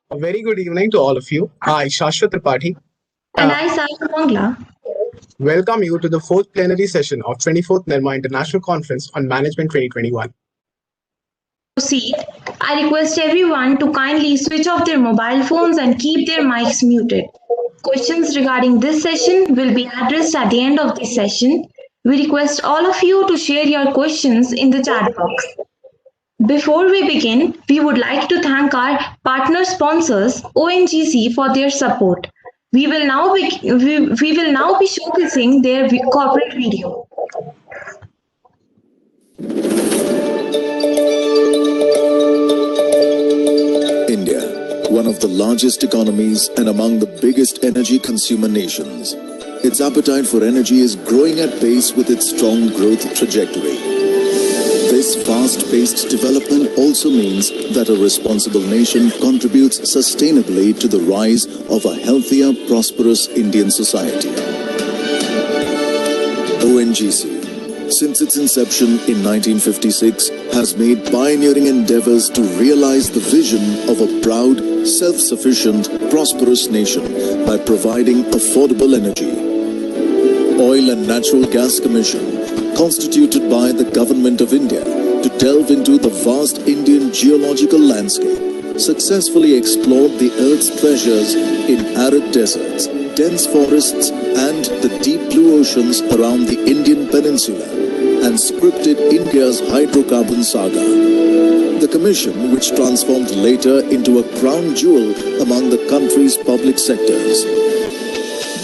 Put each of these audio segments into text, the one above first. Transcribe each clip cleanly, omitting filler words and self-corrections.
A very good evening to all of you. I, Shashwat Tripathi, And I, Sasha Mangla, welcome you to the fourth plenary session of 24th Nirma International Conference on Management 2021. proceed. I request everyone to kindly switch off their mobile phones and keep their mics muted. Questions regarding this session will be addressed at the end of this session. We request all of you to share your questions in the chat box. Before we begin, we would like to thank our partner sponsors, ONGC, for their support. We will now be showcasing their corporate video. India, one of the largest economies and among the biggest energy consumer nations. Its appetite for energy is growing at pace with its strong growth trajectory. This fast-paced development also means that a responsible nation contributes sustainably to the rise of a healthier, prosperous Indian society. ONGC, since its inception in 1956, has made pioneering endeavors to realize the vision of a proud, self-sufficient, prosperous nation by providing affordable energy. Oil and Natural Gas Commission, constituted by the Government of India to delve into the vast Indian geological landscape, successfully explored the Earth's treasures in arid deserts, dense forests and the deep blue oceans around the Indian peninsula, and scripted India's hydrocarbon saga. The commission, which transformed later into a crown jewel among the country's public sectors,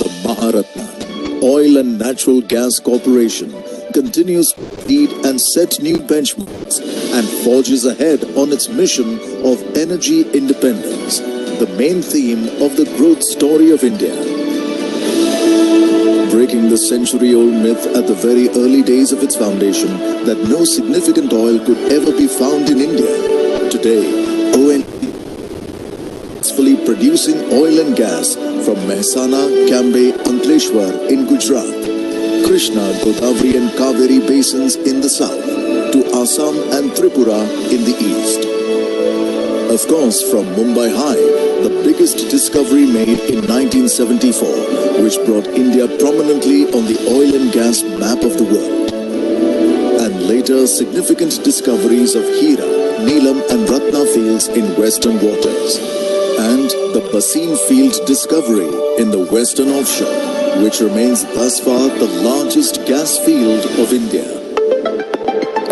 the Maharatna Oil and Natural Gas Corporation, continues to lead and set new benchmarks and forges ahead on its mission of energy independence, the main theme of the growth story of India. Breaking the century-old myth at the very early days of its foundation that no significant oil could ever be found in India, today ONGC is successfully producing oil and gas from Mehsana, Cambay, Ankleshwar in Gujarat, Krishna, Godavari and Kaveri basins in the south, to Assam and Tripura in the east. Of course, from Mumbai High, the biggest discovery made in 1974, which brought India prominently on the oil and gas map of the world. And later, significant discoveries of Hira, Neelam and Ratna fields in western waters. And the Baseen field discovery in the western offshore, which remains thus far the largest gas field of India.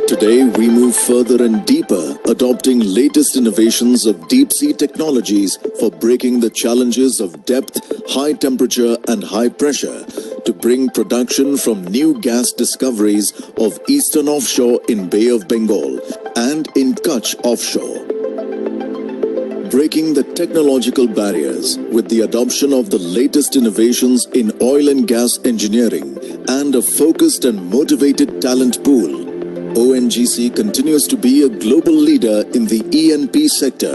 Today, we move further and deeper, adopting latest innovations of deep-sea technologies for breaking the challenges of depth, high temperature and high pressure to bring production from new gas discoveries of eastern offshore in Bay of Bengal and in Kutch offshore. Breaking the technological barriers with the adoption of the latest innovations in oil and gas engineering and a focused and motivated talent pool, ONGC continues to be a global leader in the E&P sector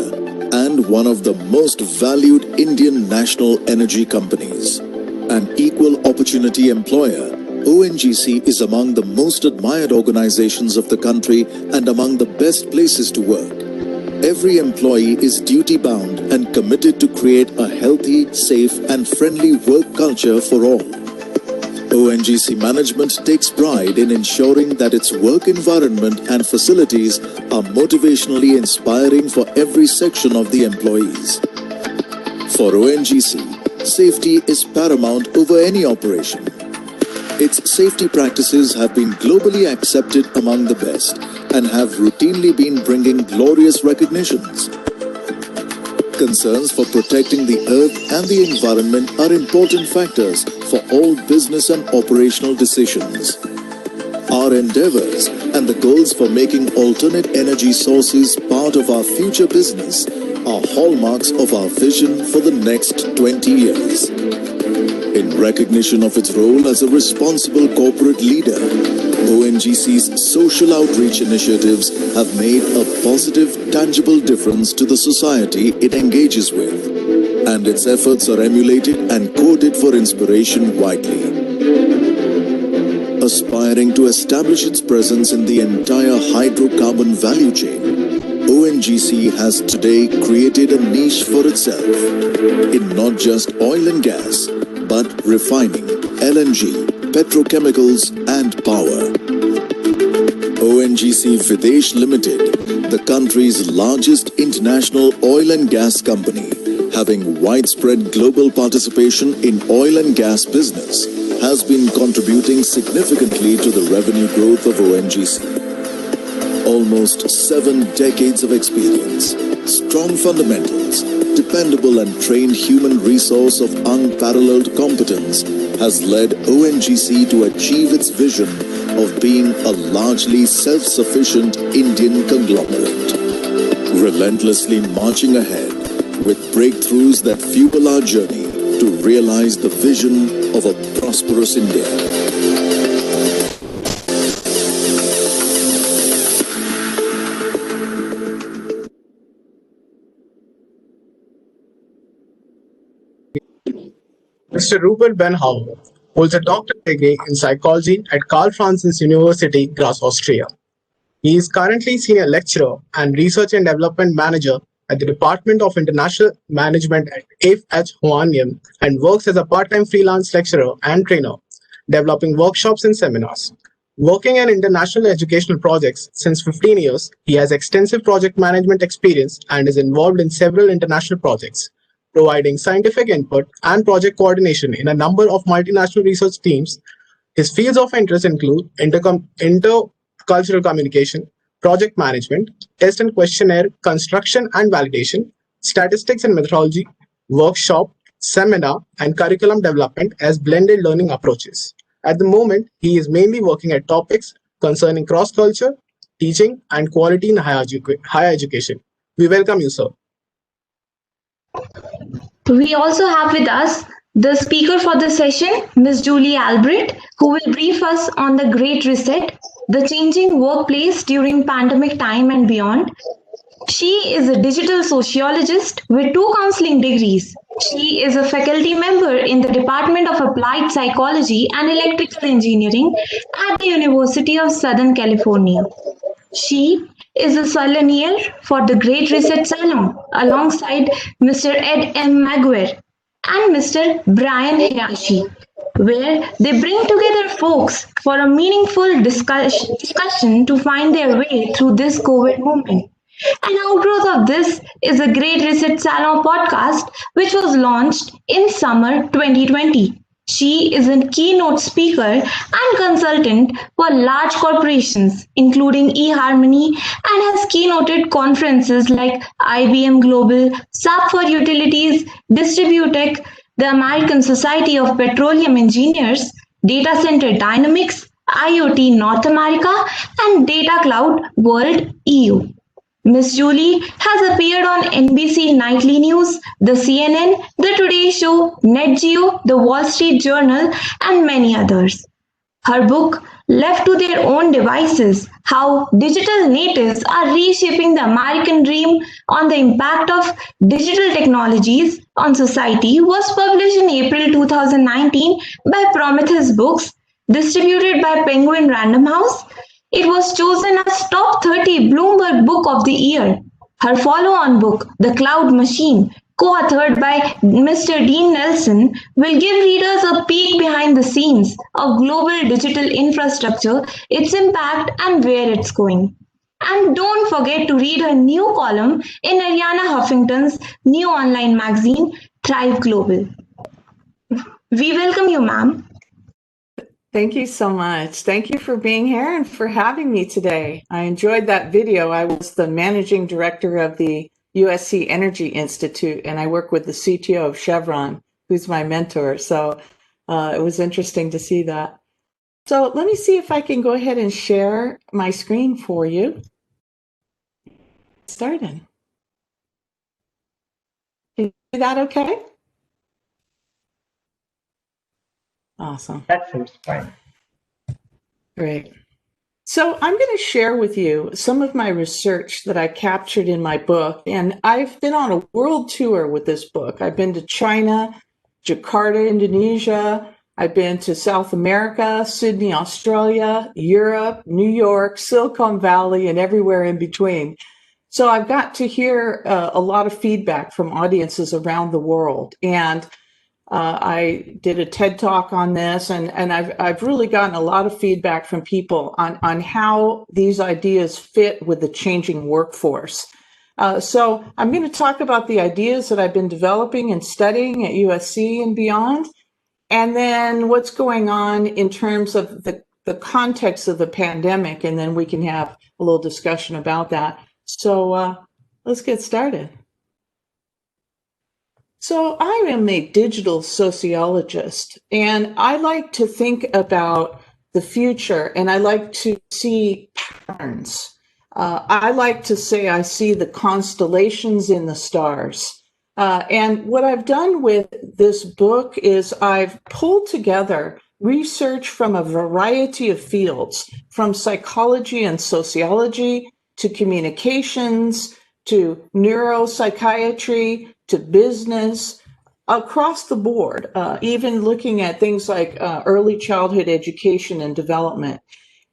and one of the most valued Indian national energy companies. An equal opportunity employer, ONGC is among the most admired organizations of the country and among the best places to work. Every employee is duty-bound and committed to create a healthy, safe and friendly work culture for all. ONGC management takes pride in ensuring that its work environment and facilities are motivationally inspiring for every section of the employees. For ONGC, safety is paramount over any operation. Its safety practices have been globally accepted among the best and have routinely been bringing glorious recognitions. Concerns for protecting the earth and the environment are important factors for all business and operational decisions. Our endeavors and the goals for making alternate energy sources part of our future business are hallmarks of our vision for the next 20 years. In recognition of its role as a responsible corporate leader, ONGC's social outreach initiatives have made a positive, tangible difference to the society it engages with, and its efforts are emulated and quoted for inspiration widely. Aspiring to establish its presence in the entire hydrocarbon value chain, ONGC has today created a niche for itself in not just oil and gas, but refining, LNG, petrochemicals and power. ONGC Videsh Limited, the country's largest international oil and gas company, having widespread global participation in oil and gas business, has been contributing significantly to the revenue growth of ONGC. Almost 7 decades of experience, strong fundamentals, dependable and trained human resource of unparalleled competence has led ONGC to achieve its vision of being a largely self-sufficient Indian conglomerate, relentlessly marching ahead with breakthroughs that fuel our journey to realize the vision of a prosperous India. Mr. Rupert Beinhauer holds a doctorate degree in psychology at Karl Franz University, Graz, Austria. He is currently senior lecturer and research and development manager at the Department of International Management at JOANNEUM and works as a part-time freelance lecturer and trainer, developing workshops and seminars. Working in international educational projects since 15 years, he has extensive project management experience and is involved in several international projects, providing scientific input and project coordination in a number of multinational research teams. His fields of interest include intercultural communication, project management, test and questionnaire construction and validation, statistics and methodology, workshop, seminar, and curriculum development as blended learning approaches. At the moment, he is mainly working at topics concerning cross-culture, teaching, and quality in higher education. We welcome you, sir. We also have with us the speaker for the session, Ms. Julie Albright, who will brief us on the Great Reset, the changing workplace during pandemic time and beyond. She is a digital sociologist with 2 counseling degrees. She is a faculty member in the Department of Applied Psychology and Electrical Engineering at the University of Southern California. She is a solennier for the Great Reset Salon alongside Mr. Ed M. Maguire and Mr. Brian Hayashi, where they bring together folks for a meaningful discussion to find their way through this COVID moment. An outgrowth of this is the Great Reset Salon podcast, which was launched in summer 2020. She is a keynote speaker and consultant for large corporations, including eHarmony, and has keynoted conferences like IBM Global, SAP for Utilities, Distributech, the American Society of Petroleum Engineers, Data Center Dynamics, IoT North America, and Data Cloud World EU. Ms. Julie has appeared on NBC Nightly News, the CNN, the Today Show, NetGeo, the Wall Street Journal, and many others. Her book, Left to Their Own Devices, How Digital Natives Are Reshaping the American Dream on the Impact of Digital Technologies on Society, was published in April 2019 by Prometheus Books, distributed by Penguin Random House. It was chosen as top 30 Bloomberg Book of the Year. Her follow-on book, The Cloud Machine, co-authored by Mr. Dean Nelson, will give readers a peek behind the scenes of global digital infrastructure, its impact, and where it's going. And don't forget to read her new column in Ariana Huffington's new online magazine, Thrive Global. We welcome you, ma'am. Thank you so much. Thank you for being here and for having me today. I enjoyed that video. I was the managing director of the USC Energy Institute, and I work with the CTO of Chevron, who's my mentor. So it was interesting to see that. So let me see if I can go ahead and share my screen for you. Started. Can you do that okay? Awesome. That seems fine. Great. So I'm going to share with you some of my research that I captured in my book. And I've been on a world tour with this book. I've been to China, Jakarta, Indonesia. I've been to South America, Sydney, Australia, Europe, New York, Silicon Valley, and everywhere in between. So I've got to hear a lot of feedback from audiences around the world. And I did a TED Talk on this, and I've really gotten a lot of feedback from people on how these ideas fit with the changing workforce. So I'm going to talk about the ideas that I've been developing and studying at USC and beyond, and then what's going on in terms of the context of the pandemic, and then we can have a little discussion about that. So let's get started. So I am a digital sociologist, and I like to think about the future, and I like to see patterns. I like to say I see the constellations in the stars. And what I've done with this book is I've pulled together research from a variety of fields, from psychology and sociology to communications to neuropsychiatry to business, across the board, even looking at things like early childhood education and development.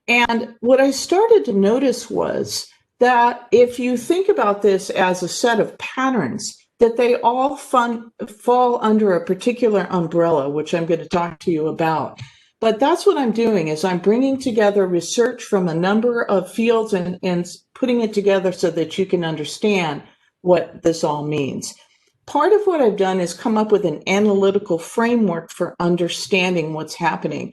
And what I started to notice was that if you think about this as a set of patterns, that they all fall under a particular umbrella, which I'm going to talk to you about. But that's what I'm doing, is I'm bringing together research from a number of fields and putting it together so that you can understand what this all means. Part of what I've done is come up with an analytical framework for understanding what's happening.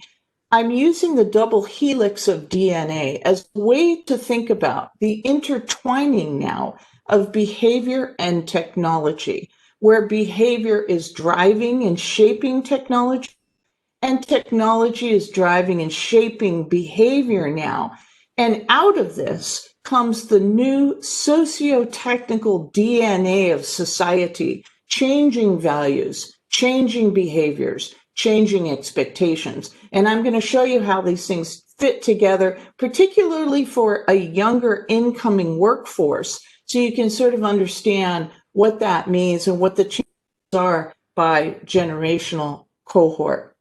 I'm using the double helix of DNA as a way to think about the intertwining now of behavior and technology, where behavior is driving and shaping technology, and technology is driving and shaping behavior now. And out of this comes the new socio-technical DNA of society, changing values, changing behaviors, changing expectations. And I'm going to show you how these things fit together, particularly for a younger incoming workforce, so you can sort of understand what that means and what the changes are by generational cohort.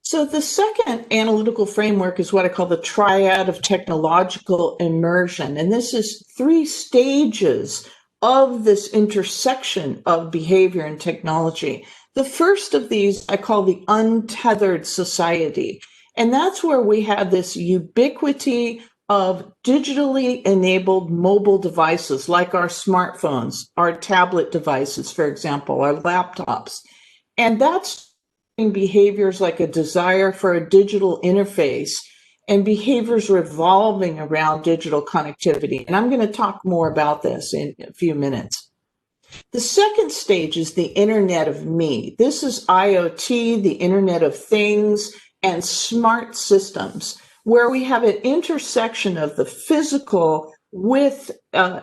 So the second analytical framework is what I call the Triad of technological immersion. And this is 3 stages of this intersection of behavior and technology. The first of these I call the Untethered Society. And that's where we have this ubiquity of digitally enabled mobile devices like our smartphones, our tablet devices, for example, our laptops. And that's behaviors like a desire for a digital interface and behaviors revolving around digital connectivity. And I'm going to talk more about this in a few minutes. The second stage is the Internet of Me. This is IoT, the Internet of Things, and smart systems, where we have an intersection of the physical with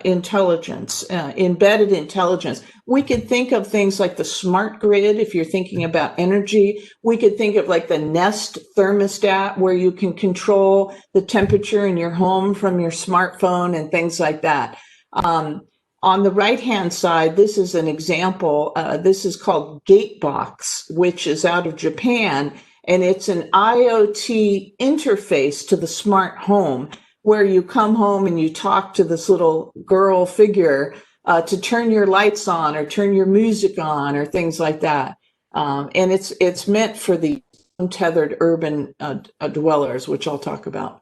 intelligence, embedded intelligence. We could think of things like the smart grid, if you're thinking about energy. We could think of like the Nest thermostat, where you can control the temperature in your home from your smartphone and things like that. On the right-hand side, this is an example. This is called Gatebox, which is out of Japan, and it's an IoT interface to the smart home, where you come home and you talk to this little girl figure to turn your lights on or turn your music on or things like that. And it's meant for the untethered urban dwellers, which I'll talk about.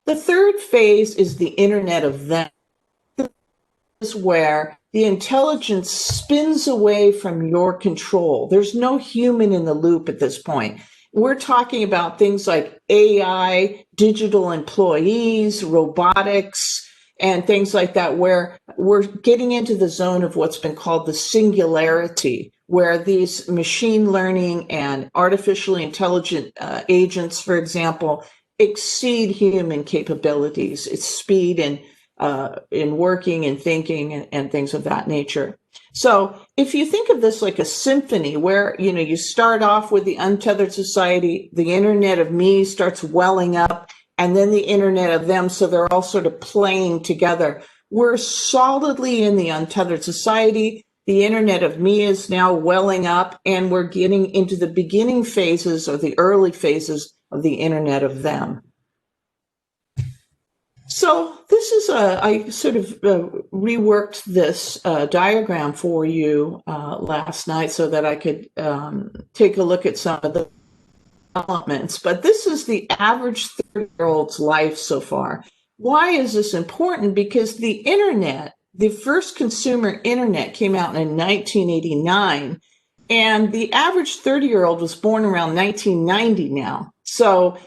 The third phase is the Internet of Them. This is where the intelligence spins away from your control. There's no human in the loop at this point. We're talking about things like AI, digital employees, robotics, and things like that, where we're getting into the zone of what's been called the singularity, where these machine learning and artificially intelligent agents, for example, exceed human capabilities. It's speed in working and thinking and things of that nature. So if you think of this like a symphony where, you start off with the Untethered Society, the Internet of Me starts welling up, and then the Internet of Them, so they're all sort of playing together. We're solidly in the Untethered Society. The Internet of Me is now welling up, and we're getting into the beginning phases or the early phases of the Internet of Them. So So this is I sort of reworked this diagram for you last night so that I could take a look at some of the developments. But this is the average 30-year-old's life so far. Why is this important? Because the internet, the first consumer internet, came out in 1989, and the average 30-year-old was born around 1990 now. So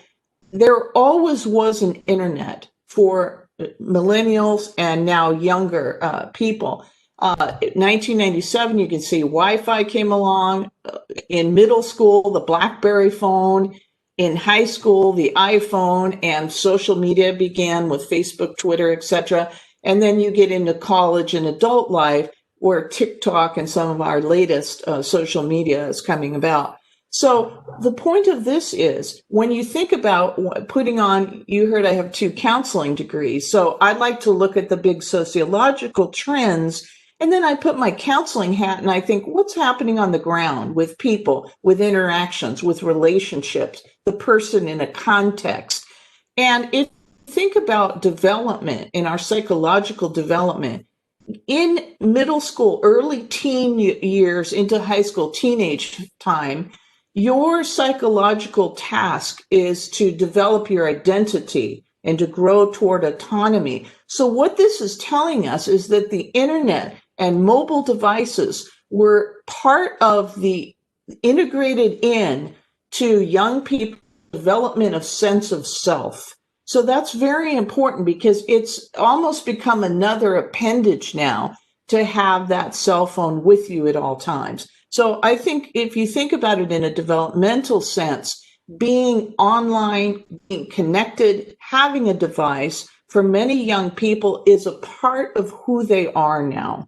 there always was an internet for millennials and now younger people. 1997, you can see Wi-Fi came along. In middle school, the BlackBerry phone. In high school, the iPhone, and social media began with Facebook, Twitter, etc. And then you get into college and adult life, where TikTok and some of our latest social media is coming about. So the point of this is, when you think about putting on, you heard I have 2 counseling degrees, so I'd like to look at the big sociological trends, and then I put my counseling hat and I think, what's happening on the ground with people, with interactions, with relationships, the person in a context. And if you think about development, in our psychological development, in middle school, early teen years into high school, teenage time, your psychological task is to develop your identity and to grow toward autonomy. So what this is telling us is that the internet and mobile devices were part of the integrated in to young people's development of sense of self. So that's very important, because it's almost become another appendage now to have that cell phone with you at all times. So I think if you think about it in a developmental sense, being online, being connected, having a device for many young people is a part of who they are now.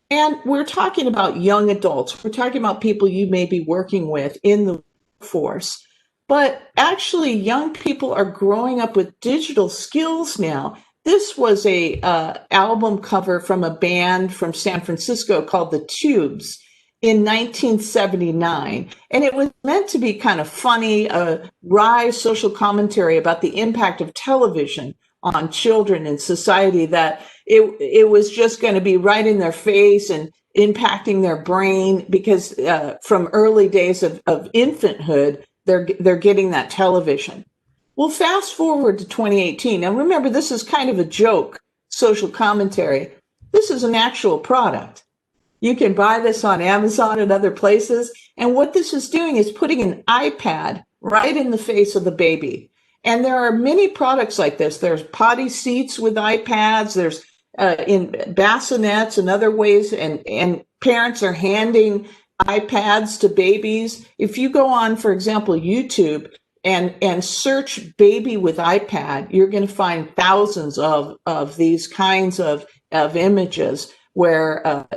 And we're talking about young adults. We're talking about people you may be working with in the workforce. But actually, young people are growing up with digital skills now. This was a album cover from a band from San Francisco called The Tubes in 1979. And it was meant to be kind of funny, a wry social commentary about the impact of television on children and society, that it was just going to be right in their face and impacting their brain, because from early days of infanthood, they're getting that television. Well, fast forward to 2018. Now, remember, this is kind of a joke, social commentary. This is an actual product. You can buy this on Amazon and other places. And what this is doing is putting an iPad right in the face of the baby. And there are many products like this. There's potty seats with iPads. There's in bassinets and other ways. And parents are handing iPads to babies. If you go on, for example, YouTube and search baby with iPad, you're going to find thousands of these kinds of images where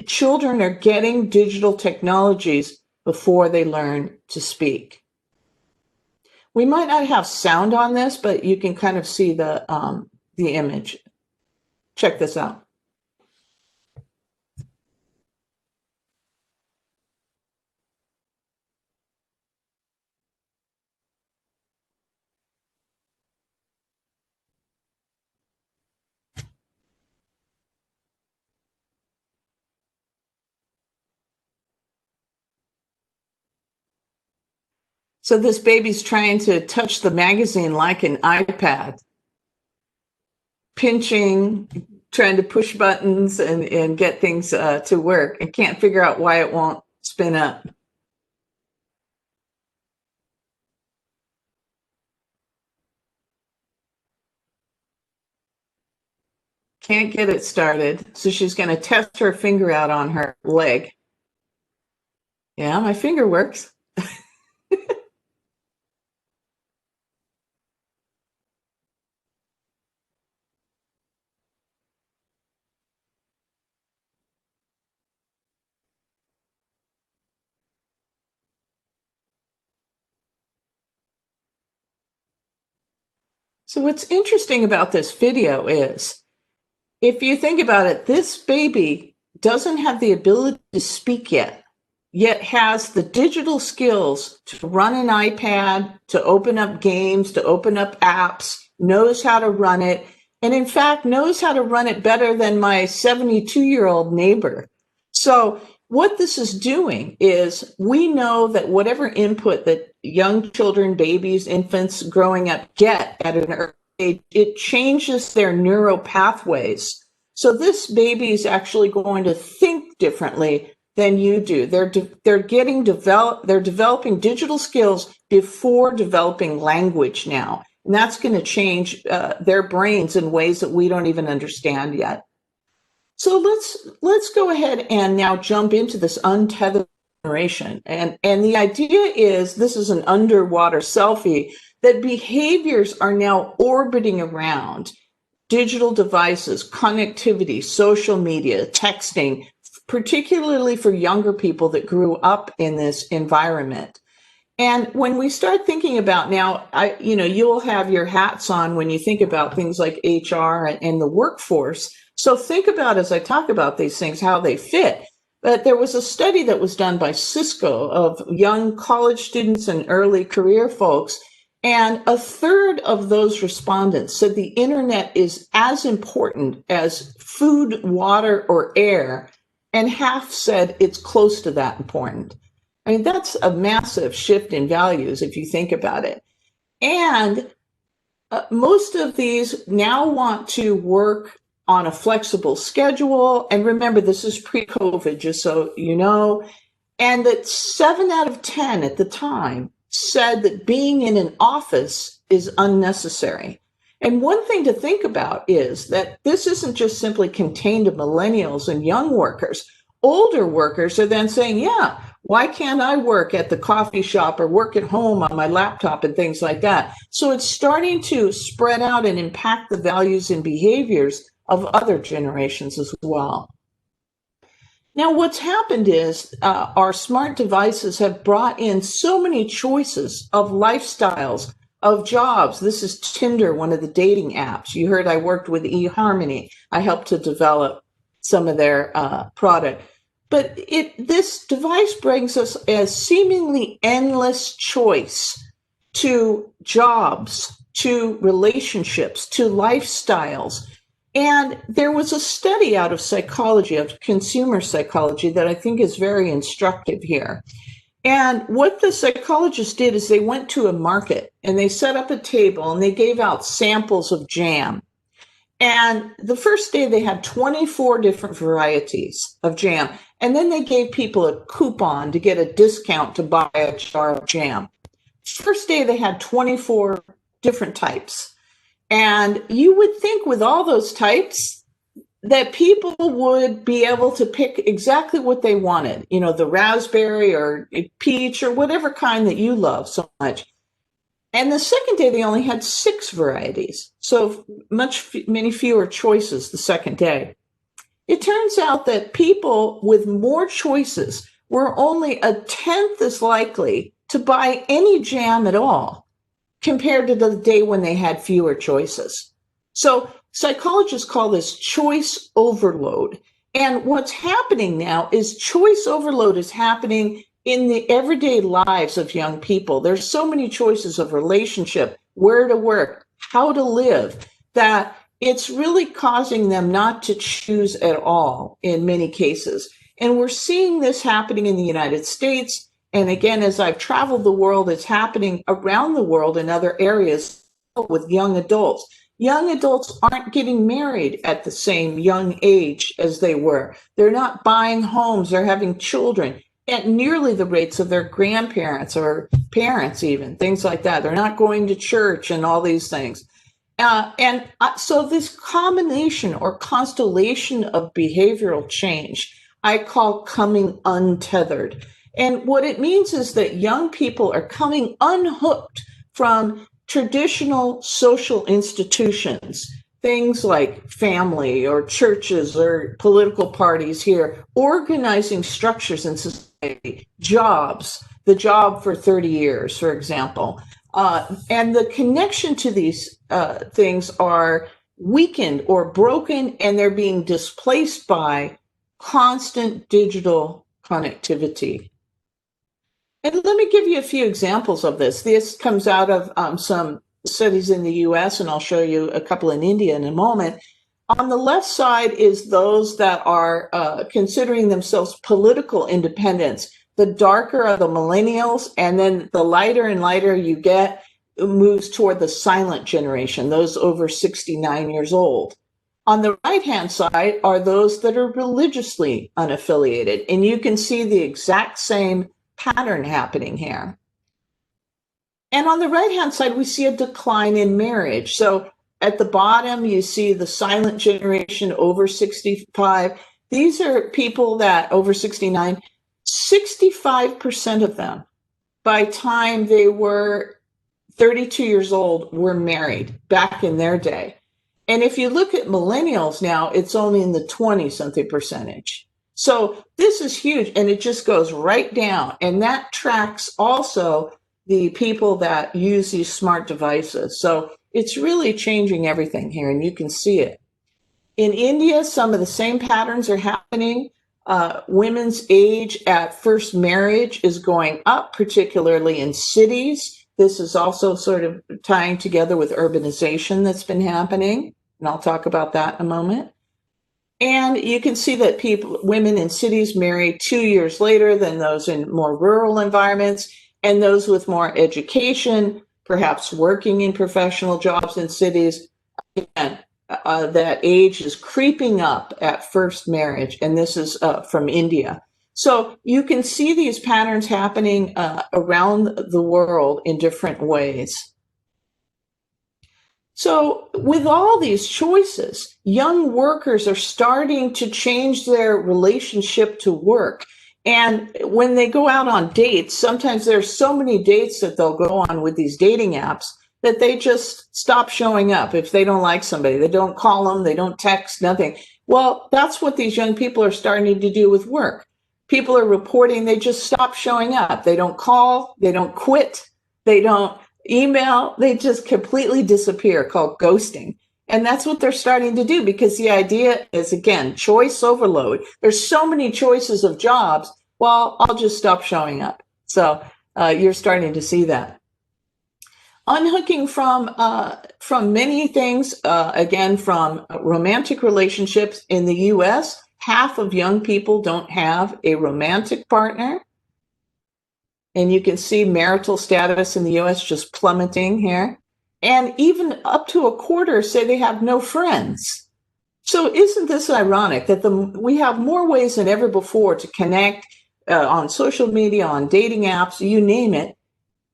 children are getting digital technologies before they learn to speak. We might not have sound on this, but you can kind of see the image. Check this out. So this baby's trying to touch the magazine like an iPad, pinching, trying to push buttons and get things to work, and can't figure out why it won't spin up. Can't get it started, so she's going to test her finger out on her leg. Yeah, my finger works. So what's interesting about this video is, if you think about it, this baby doesn't have the ability to speak yet has the digital skills to run an iPad, to open up games, to open up apps, knows how to run it, and in fact knows how to run it better than my 72-year-old neighbor. So what this is doing is we know that whatever input that young children, babies, infants growing up get at an early age, it changes their neural pathways. So this baby is actually going to think differently than you do. They're developing digital skills before developing language now. And that's going to change their brains in ways that we don't even understand yet. So let's go ahead and now jump into this untethered narration. And the idea is, this is an underwater selfie, that behaviors are now orbiting around digital devices, connectivity, social media, texting, particularly for younger people that grew up in this environment. And when we start thinking about now, you'll have your hats on when you think about things like HR and the workforce. So think about, as I talk about these things, how they fit. But there was a study that was done by Cisco of young college students and early career folks, and a third of those respondents said the internet is as important as food, water, or air, and half said it's close to that important. I mean, that's a massive shift in values if you think about it. And most of these now want to work on a flexible schedule. And remember, this is pre-COVID, just so you know. And that 7 out of 10 at the time said that being in an office is unnecessary. And one thing to think about is that this isn't just simply contained to millennials and young workers. Older workers are then saying, yeah, why can't I work at the coffee shop or work at home on my laptop and things like that? So it's starting to spread out and impact the values and behaviors of other generations as well. Now, what's happened is our smart devices have brought in so many choices of lifestyles, of jobs. This is Tinder, one of the dating apps. You heard I worked with eHarmony. I helped to develop some of their product. But this device brings us a seemingly endless choice to jobs, to relationships, to lifestyles. And there was a study out of psychology, of consumer psychology, that I think is very instructive here. And what the psychologists did is they went to a market and they set up a table and they gave out samples of jam. And the first day they had 24 different varieties of jam. And then they gave people a coupon to get a discount to buy a jar of jam. First day they had 24 different types. And you would think with all those types that people would be able to pick exactly what they wanted, you know, the raspberry or peach or whatever kind that you love so much. And the second day, they only had 6 varieties. So many fewer choices the second day. It turns out that people with more choices were only 1/10 as likely to buy any jam at all compared to the day when they had fewer choices. So psychologists call this choice overload. And what's happening now is choice overload is happening in the everyday lives of young people. There's so many choices of relationship, where to work, how to live, that it's really causing them not to choose at all in many cases. And we're seeing this happening in the United States. And again, as I've traveled the world, it's happening around the world in other areas with young adults. Young adults aren't getting married at the same young age as they were. They're not buying homes, they're having children at nearly the rates of their grandparents or parents even, things like that. They're not going to church and all these things. So this combination or constellation of behavioral change, I call coming untethered. And what it means is that young people are coming unhooked from traditional social institutions, things like family or churches or political parties here, organizing structures in society, jobs, the job for 30 years, for example. And the connection to these things are weakened or broken, and they're being displaced by constant digital connectivity. And let me give you a few examples of this. This comes out of some studies in the US, and I'll show you a couple in India in a moment. On the left side is those that are considering themselves political independents. The darker are the millennials, and then the lighter and lighter you get, it moves toward the silent generation, those over 69 years old. On the right-hand side are those that are religiously unaffiliated, and you can see the exact same pattern happening here. And on the right-hand side, we see a decline in marriage. So at the bottom, you see the silent generation over 65. These are people that over 69, 65% of them, by time they were 32 years old, were married back in their day. And if you look at millennials now, it's only in the 20-something percentage. So this is huge, and it just goes right down. And that tracks also the people that use these smart devices. So it's really changing everything here, and you can see it. In India, some of the same patterns are happening. Women's age at first marriage is going up, particularly in cities. This is also sort of tying together with urbanization that's been happening, and I'll talk about that in a moment. And you can see that women in cities marry 2 years later than those in more rural environments, and those with more education, perhaps working in professional jobs in cities. Again, that age is creeping up at first marriage, and this is from India. So you can see these patterns happening around the world in different ways. So with all these choices, young workers are starting to change their relationship to work. And when they go out on dates, sometimes there's so many dates that they'll go on with these dating apps that they just stop showing up if they don't like somebody. They don't call them, they don't text, nothing. Well, that's what these young people are starting to do with work. People are reporting they just stop showing up. They don't call, they don't quit, they don't email, they just completely disappear, called ghosting. And that's what they're starting to do, because the idea is, again, choice overload. There's so many choices of jobs. Well, I'll just stop showing up. So you're starting to see that. Unhooking from many things, again, from romantic relationships in the US, half of young people don't have a romantic partner. And you can see marital status in the US just plummeting here. And even up to a quarter say they have no friends. So isn't this ironic that we have more ways than ever before to connect on social media, on dating apps, you name it,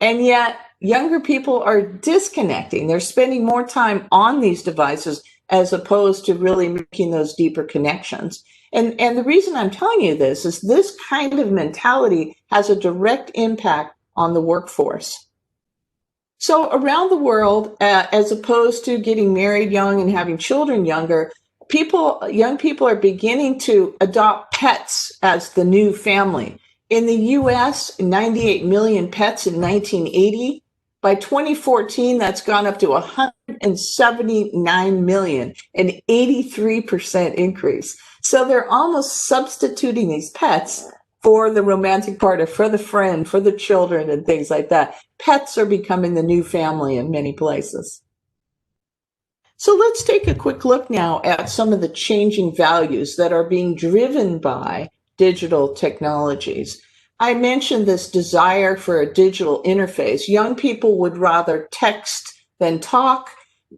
and yet younger people are disconnecting. They're spending more time on these devices as opposed to really making those deeper connections. And the reason I'm telling you this is this kind of mentality has a direct impact on the workforce. So around the world, as opposed to getting married young and having children younger, young people are beginning to adopt pets as the new family. In the US, 98 million pets in 1980. By 2014, that's gone up to 179 million, an 83% increase. So they're almost substituting these pets for the romantic partner, for the friend, for the children, and things like that. Pets are becoming the new family in many places. So let's take a quick look now at some of the changing values that are being driven by digital technologies. I mentioned this desire for a digital interface. Young people would rather text than talk.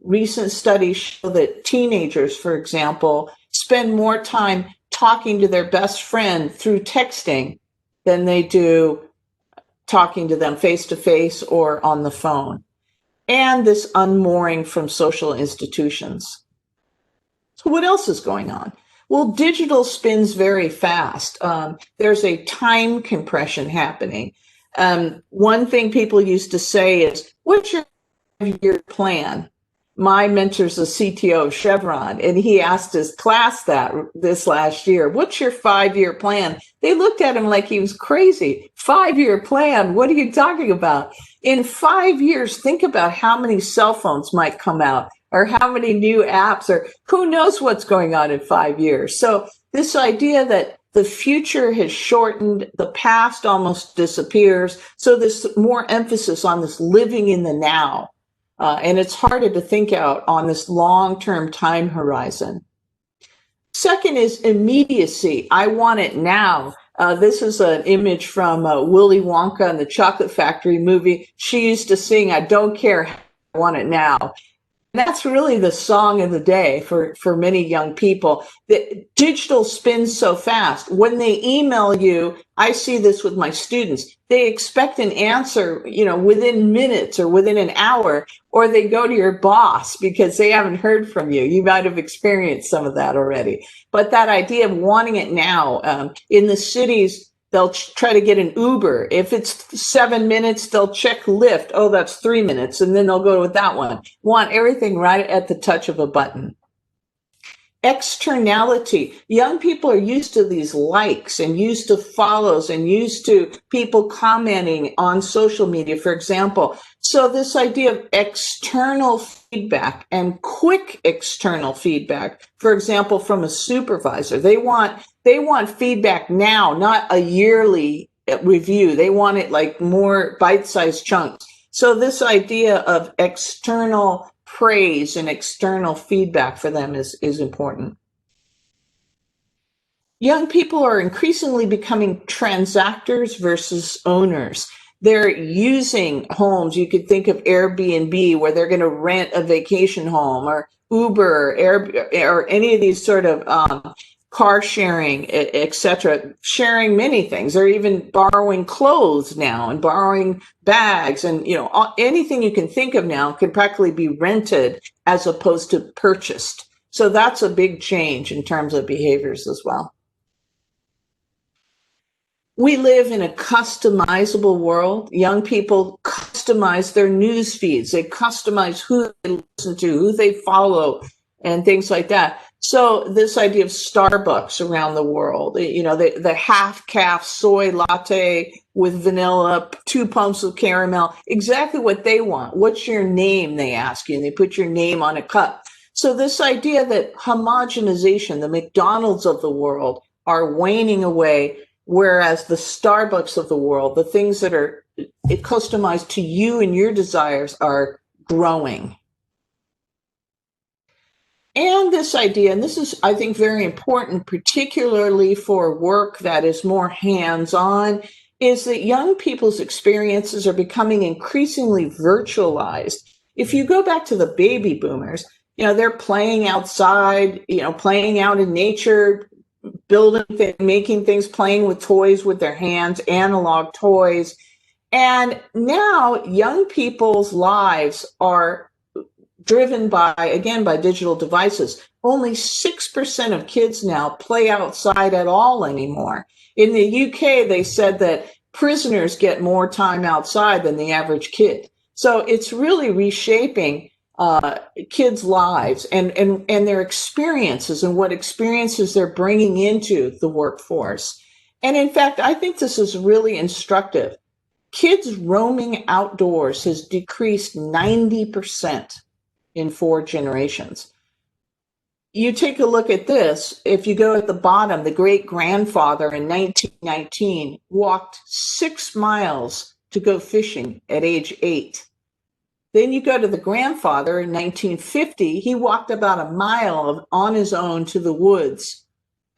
Recent studies show that teenagers, for example, spend more time talking to their best friend through texting than they do talking to them face-to-face or on the phone. And this unmooring from social institutions. So what else is going on? Well, digital spins very fast. There's a time compression happening. One thing people used to say is, what's your 5-year plan? My mentor's a CTO of Chevron, and he asked his class that this last year, what's your 5-year plan? They looked at him like he was crazy. 5-year plan? What are you talking about? In 5 years, think about how many cell phones might come out, or how many new apps, or who knows what's going on in 5 years. So this idea that the future has shortened, the past almost disappears. So this more emphasis on this living in the now. And it's harder to think out on this long-term time horizon. Second is immediacy. I want it now. This is an image from Willy Wonka and the Chocolate Factory movie. She used to sing, "I don't care, I want it now." That's really the song of the day for many young people. The digital spins so fast. When they email you, I see this with my students, they expect an answer, within minutes or within an hour, or they go to your boss because they haven't heard from you. You might have experienced some of that already. But that idea of wanting it now, in the cities, they'll try to get an Uber. If it's 7 minutes, they'll check Lyft. Oh, that's 3 minutes. And then they'll go with that one. Want everything right at the touch of a button. Externality. Young people are used to these likes and used to follows and used to people commenting on social media, for example. So this idea of external feedback and quick external feedback, for example, from a supervisor, they want feedback now, not a yearly review. They want it like more bite-sized chunks. So this idea of external praise and external feedback for them is important. Young people are increasingly becoming transactors versus owners. They're using homes. You could think of Airbnb, where they're going to rent a vacation home, or Uber, or any of these sort of car sharing, etc., sharing many things. They're even borrowing clothes now and borrowing bags, and anything you can think of now can practically be rented as opposed to purchased. So that's a big change in terms of behaviors as well. We live in a customizable world. Young people customize their news feeds. They customize who they listen to, who they follow, and things like that. So this idea of Starbucks around the world, the half-calf soy latte with vanilla, 2 pumps of caramel, exactly what they want. What's your name, they ask you, and they put your name on a cup. So this idea that homogenization, the McDonald's of the world, are waning away, whereas the Starbucks of the world, the things that are customized to you and your desires, are growing. And this idea, and this is, I think, very important, particularly for work that is more hands-on, is that young people's experiences are becoming increasingly virtualized. If you go back to the baby boomers, they're playing outside, playing out in nature, building things, making things, playing with toys with their hands, analog toys. And now young people's lives are driven by digital devices. Only 6% of kids now play outside at all anymore. In the UK, they said that prisoners get more time outside than the average kid. So it's really reshaping kids' lives and their experiences and what experiences they're bringing into the workforce. And in fact, I think this is really instructive. Kids roaming outdoors has decreased 90% in 4 generations. You take a look at this. If you go at the bottom, the great-grandfather in 1919 walked 6 miles to go fishing at age 8. Then you go to the grandfather in 1950, he walked about a mile on his own to the woods.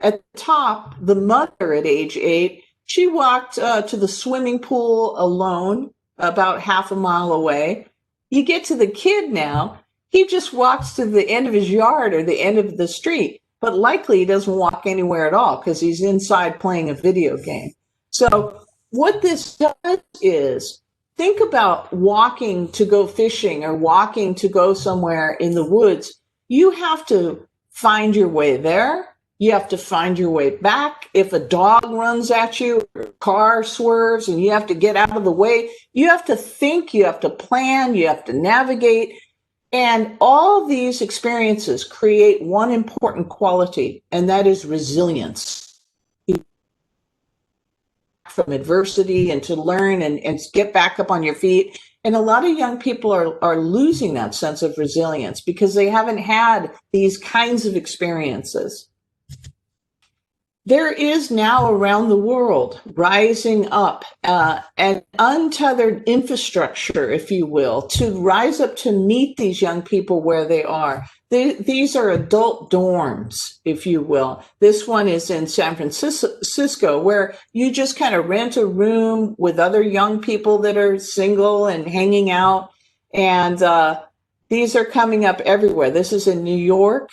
At the top, the mother at age 8, she walked to the swimming pool alone, about half a mile away. You get to the kid now, he just walks to the end of his yard or the end of the street, but likely he doesn't walk anywhere at all because he's inside playing a video game. So what this does is, think about walking to go fishing or walking to go somewhere in the woods. You have to find your way there. You have to find your way back. If a dog runs at you, or a car swerves and you have to get out of the way, you have to think, you have to plan, you have to navigate. And all these experiences create one important quality, and that is resilience. From adversity and to learn and get back up on your feet. And a lot of young people are losing that sense of resilience because they haven't had these kinds of experiences. There is now around the world rising up an untethered infrastructure, if you will, to rise up to meet these young people where they are. These are adult dorms, if you will. This one is in San Francisco, where you just kind of rent a room with other young people that are single and hanging out. And these are coming up everywhere. This is in New York,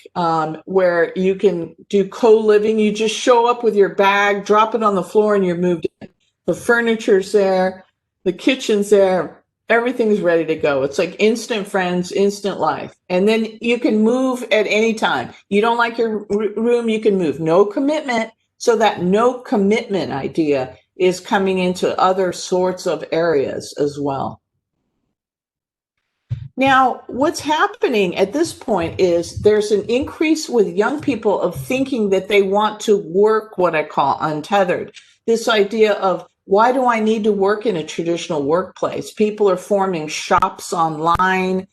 where you can do co-living. You just show up with your bag, drop it on the floor, and you're moved in. The furniture's there, the kitchen's there, everything's ready to go. It's like instant friends, instant life. And then you can move at any time. You don't like your room, you can move. No commitment. So that no commitment idea is coming into other sorts of areas as well. Now, what's happening at this point is there's an increase with young people of thinking that they want to work what I call untethered. This idea of, why do I need to work in a traditional workplace? People are forming shops online.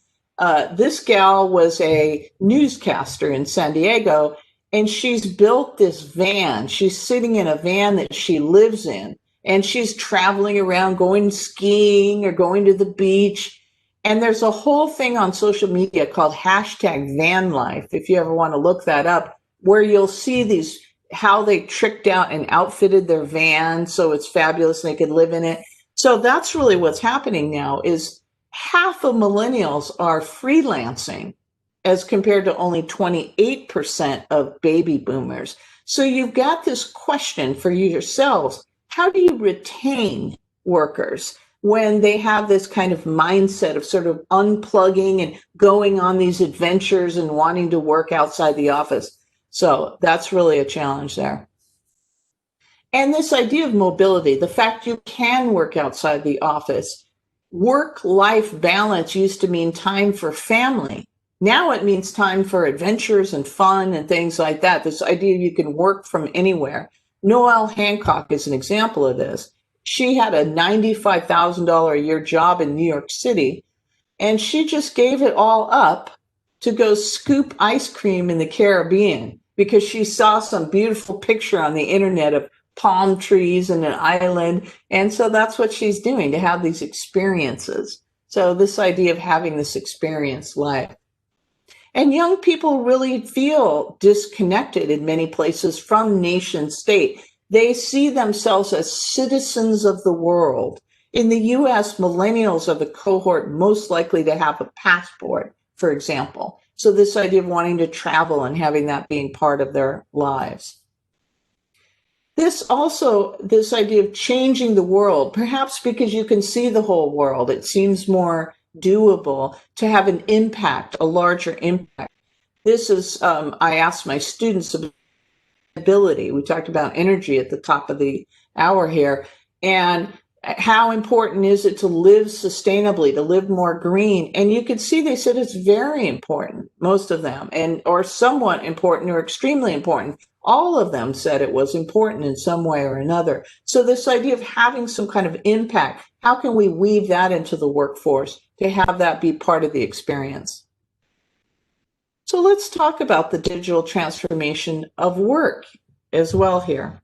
This gal was a newscaster in San Diego, and she's built this van. She's sitting in a van that she lives in, and she's traveling around, going skiing or going to the beach. And there's a whole thing on social media called #vanlife, if you ever want to look that up, where you'll see these, how they tricked out and outfitted their van so it's fabulous and they could live in it. So that's really what's happening now, is half of millennials are freelancing as compared to only 28% of baby boomers. So you've got this question for you yourselves: how do you retain workers when they have this kind of mindset of sort of unplugging and going on these adventures and wanting to work outside the office? So that's really a challenge there. And this idea of mobility, the fact you can work outside the office. Work-life balance used to mean time for family. Now it means time for adventures and fun and things like that. This idea you can work from anywhere. Noelle Hancock is an example of this. She had a $95,000 a year job in New York City, and she just gave it all up to go scoop ice cream in the Caribbean because she saw some beautiful picture on the internet of palm trees and an island. And so that's what she's doing, to have these experiences. So this idea of having this experienced life. And young people really feel disconnected in many places from nation state. They see themselves as citizens of the world. In the US, millennials are the cohort most likely to have a passport, for example. So this idea of wanting to travel and having that being part of their lives. This idea of changing the world, perhaps because you can see the whole world, it seems more doable to have an impact, a larger impact. This is, I asked my students about ability. We talked about energy at the top of the hour here, and how important is it to live sustainably, to live more green? And you could see they said it's very important, most of them, or somewhat important or extremely important. All of them said it was important in some way or another. So this idea of having some kind of impact, how can we weave that into the workforce to have that be part of the experience? So let's talk about the digital transformation of work as well here.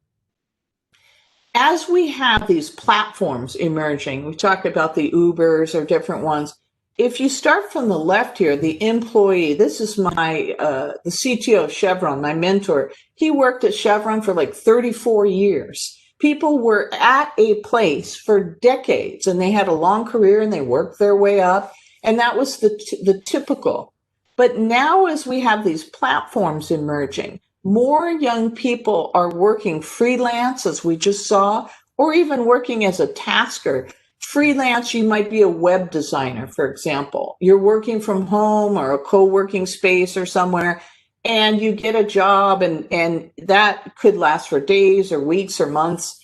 As we have these platforms emerging, we talked about the Ubers or different ones. If you start from the left here, the employee, this is my, the CTO of Chevron, my mentor. He worked at Chevron for like 34 years. People were at a place for decades and they had a long career and they worked their way up. And that was the typical. But now as we have these platforms emerging, more young people are working freelance, as we just saw, or even working as a tasker. Freelance, you might be a web designer, for example. You're working from home or a co-working space or somewhere, and you get a job, and that could last for days or weeks or months.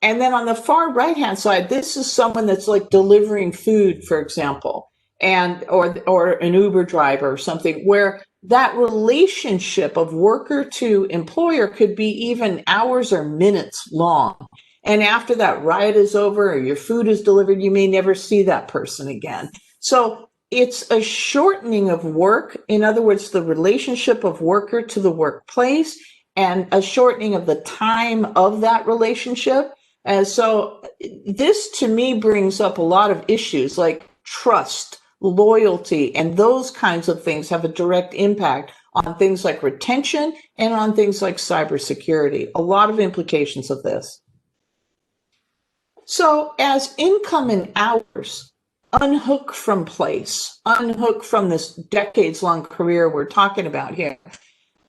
And then on the far right-hand side, this is someone that's like delivering food, for example, or an Uber driver or something, where that relationship of worker to employer could be even hours or minutes long. And after that ride is over or your food is delivered, you may never see that person again. So it's a shortening of work. In other words, the relationship of worker to the workplace, and a shortening of the time of that relationship. And so this to me brings up a lot of issues like trust, loyalty, and those kinds of things have a direct impact on things like retention and on things like cybersecurity. A lot of implications of this. So as income and hours unhook from place, unhook from this decades-long career we're talking about here,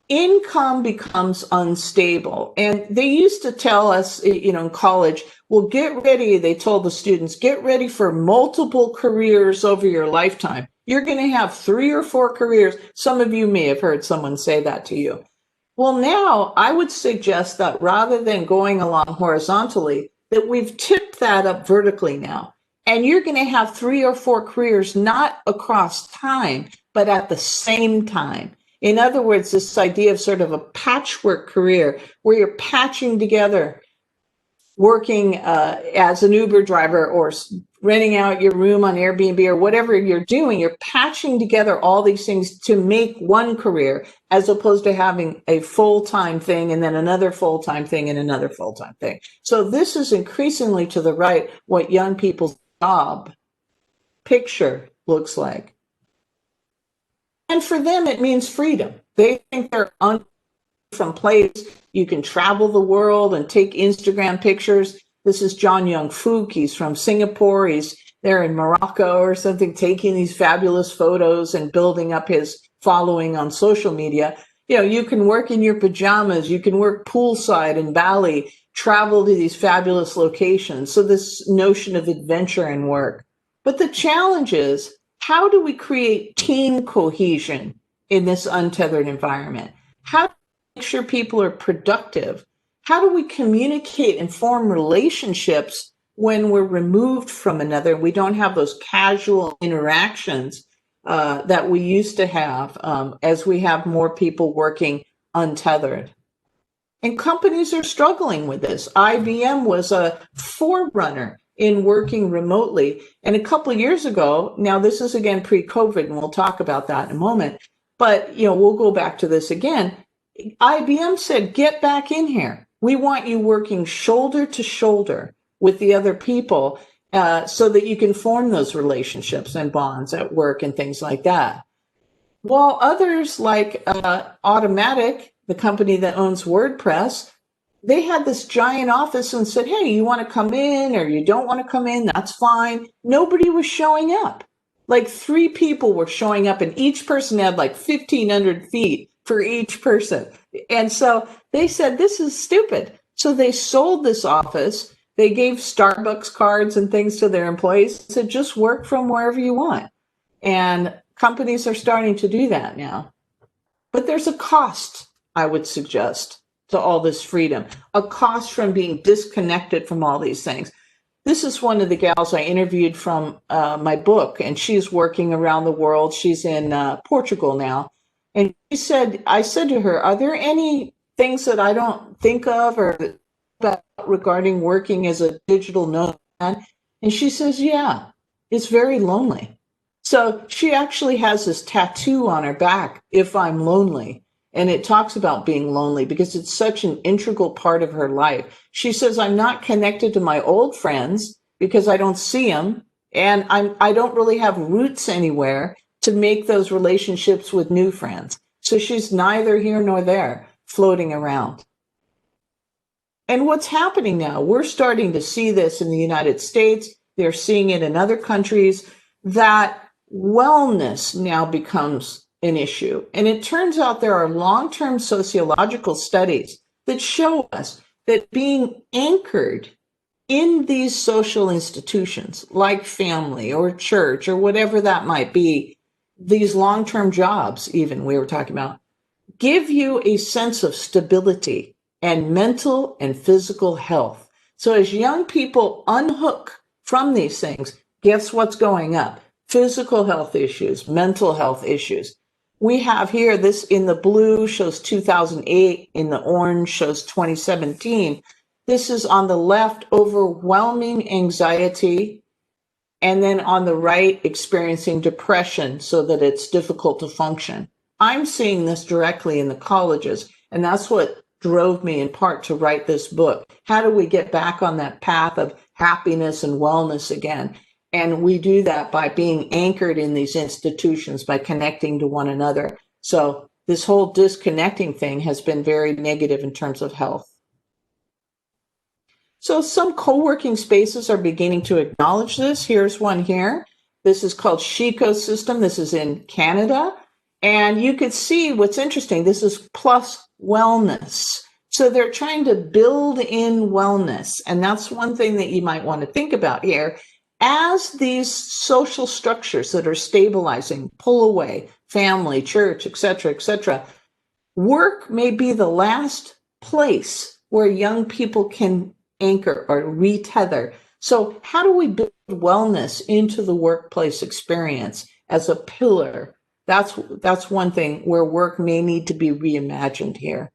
income becomes unstable. And they used to tell us, in college, well, get ready, they told the students, get ready for multiple careers over your lifetime. You're going to have 3 or 4 careers. Some of you may have heard someone say that to you. Well, now I would suggest that rather than going along horizontally, that we've tipped that up vertically now. And you're going to have 3 or 4 careers, not across time, but at the same time. In other words, this idea of sort of a patchwork career where you're patching together working as an Uber driver or renting out your room on Airbnb or whatever you're doing, you're patching together all these things to make one career as opposed to having a full-time thing and then another full-time thing and another full-time thing. So this is increasingly to the right what young people's job picture looks like. And for them, it means freedom. They think they're from place. You can travel the world and take Instagram pictures. This is John Young Fook. He's from Singapore. He's there in Morocco or something, taking these fabulous photos and building up his following on social media. You can work in your pajamas. You can work poolside in Bali, travel to these fabulous locations. So this notion of adventure and work. But the challenge is, how do we create team cohesion in this untethered environment? How do we make sure people are productive? How do we communicate and form relationships when we're removed from another? We don't have those casual interactions that we used to have as we have more people working untethered. And companies are struggling with this. IBM was a forerunner in working remotely. And a couple of years ago, now this is again pre-COVID, and we'll talk about that in a moment, but we'll go back to this again. IBM said, get back in here. We want you working shoulder to shoulder with the other people so that you can form those relationships and bonds at work and things like that. While others like Automatic, the company that owns WordPress, they had this giant office and said, hey, you want to come in or you don't want to come in, that's fine. Nobody was showing up. Like 3 people were showing up and each person had like 1,500 feet for each person. And so they said, this is stupid. So they sold this office. They gave Starbucks cards and things to their employees and said, just work from wherever you want. And companies are starting to do that now. But there's a cost, I would suggest, to all this freedom, a cost from being disconnected from all these things. This is one of the gals I interviewed from my book, and she's working around the world. She's in Portugal now. And she said, I said to her, are there any things that I don't think of or about regarding working as a digital nomad? And she says, yeah, it's very lonely. So she actually has this tattoo on her back, if I'm lonely. And it talks about being lonely because it's such an integral part of her life. She says, I'm not connected to my old friends because I don't see them. And I don't really have roots anywhere to make those relationships with new friends. So she's neither here nor there, floating around. And what's happening now? We're starting to see this in the United States. They're seeing it in other countries, that wellness now becomes an issue. And it turns out there are long-term sociological studies that show us that being anchored in these social institutions like family or church or whatever that might be, these long-term jobs even we were talking about, give you a sense of stability and mental and physical health. So as young people unhook from these things, guess what's going up? Physical health issues, mental health issues. We have here, this in the blue shows 2008, in the orange shows 2017. This is on the left, overwhelming anxiety, and then on the right, experiencing depression so that it's difficult to function. I'm seeing this directly in the colleges, and that's what drove me in part to write this book. How do we get back on that path of happiness and wellness again? And we do that by being anchored in these institutions, by connecting to one another. So this whole disconnecting thing has been very negative in terms of health. So some co-working spaces are beginning to acknowledge this. Here's one here. This is called Chico System. This is in Canada. And you could see what's interesting. This is plus wellness. So they're trying to build in wellness. And that's one thing that you might want to think about here. As these social structures that are stabilizing pull away, family, church, etc., work may be the last place where young people can anchor or retether. So how do we build wellness into the workplace experience as a pillar? That's one thing where work may need to be reimagined here.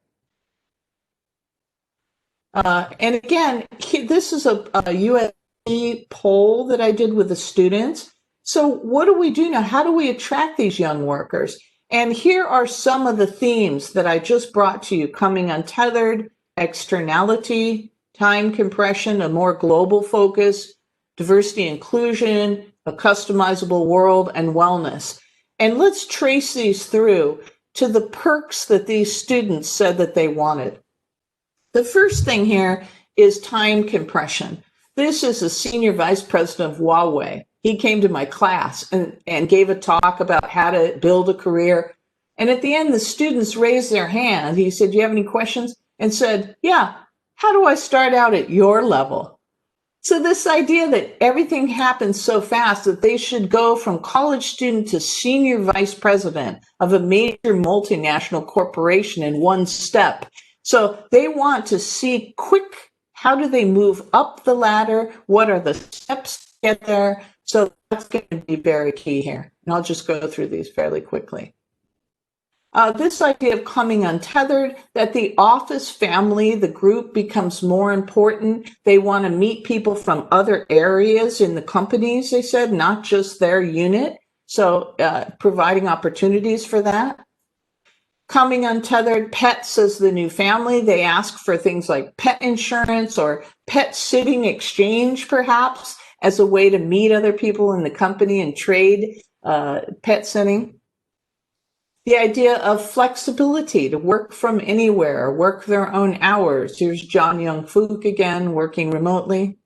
And again, this is a USC poll that I did with the students. So what do we do now? How do we attract these young workers? And here are some of the themes that I just brought to you: coming untethered, externality, time compression, a more global focus, diversity inclusion, a customizable world, and wellness. And let's trace these through to the perks that these students said that they wanted. The first thing here is time compression. This is a senior vice president of Huawei. He came to my class and gave a talk about how to build a career. And at the end, the students raised their hand. He said, "Do you have any questions?" And said, "Yeah, how do I start out at your level?" So this idea that everything happens so fast that they should go from college student to senior vice president of a major multinational corporation in one step. So they want to see quick, how do they move up the ladder? What are the steps to get there? So that's going to be very key here. And I'll just go through these fairly quickly. This idea of coming untethered, that the office family, the group, becomes more important. They want to meet people from other areas in the companies, they said, not just their unit. So providing opportunities for that. Coming untethered, pets as the new family. They ask for things like pet insurance or pet sitting exchange, perhaps, as a way to meet other people in the company and trade pet sitting. The idea of flexibility, to work from anywhere, work their own hours. Here's John Young Fook again, working remotely.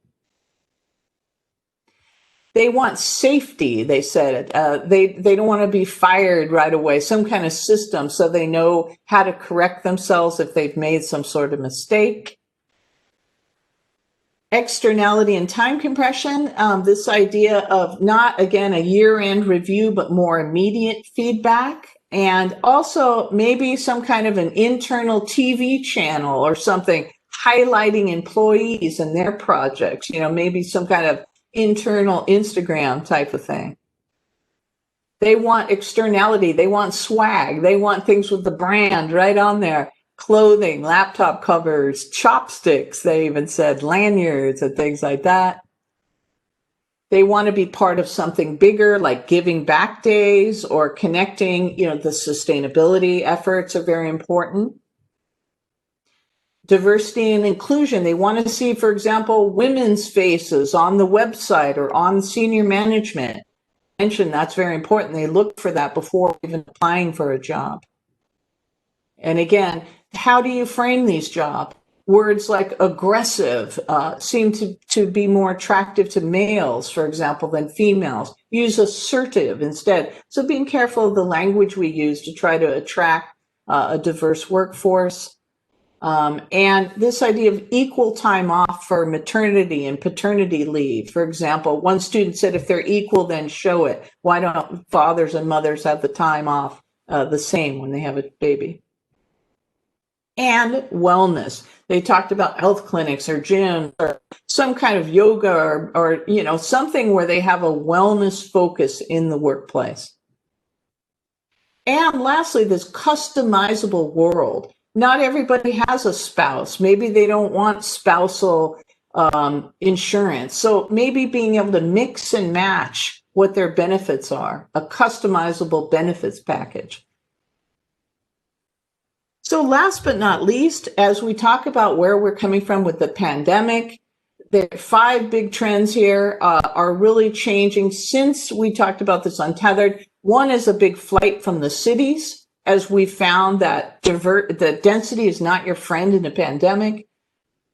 They want safety, they said. They don't want to be fired right away, some kind of system so they know how to correct themselves if they've made some sort of mistake. Externality and time compression, this idea of not, again, a year-end review, but more immediate feedback. And also maybe some kind of an internal TV channel or something highlighting employees and their projects, maybe some kind of internal Instagram type of thing. They want externality. They want swag. They want things with the brand right on there. Clothing, laptop covers, chopsticks, they even said, lanyards and things like that. They want to be part of something bigger, like giving back days or connecting, the sustainability efforts are very important. Diversity and inclusion. They want to see, for example, women's faces on the website or on senior management. I mentioned that's very important. They look for that before even applying for a job. And again, how do you frame these jobs? Words like aggressive seem to be more attractive to males, for example, than females. Use assertive instead. So being careful of the language we use to try to attract a diverse workforce. And this idea of equal time off for maternity and paternity leave. For example, one student said, if they're equal, then show it. Why don't fathers and mothers have the time off the same when they have a baby? And wellness. They talked about health clinics or gyms or some kind of yoga or something where they have a wellness focus in the workplace. And lastly, this customizable world. Not everybody has a spouse. Maybe they don't want spousal insurance. So maybe being able to mix and match what their benefits are, a customizable benefits package. So last but not least, as we talk about where we're coming from with the pandemic, the 5 big trends here are really changing since we talked about this untethered. One is a big flight from the cities, as we found that the density is not your friend in a pandemic.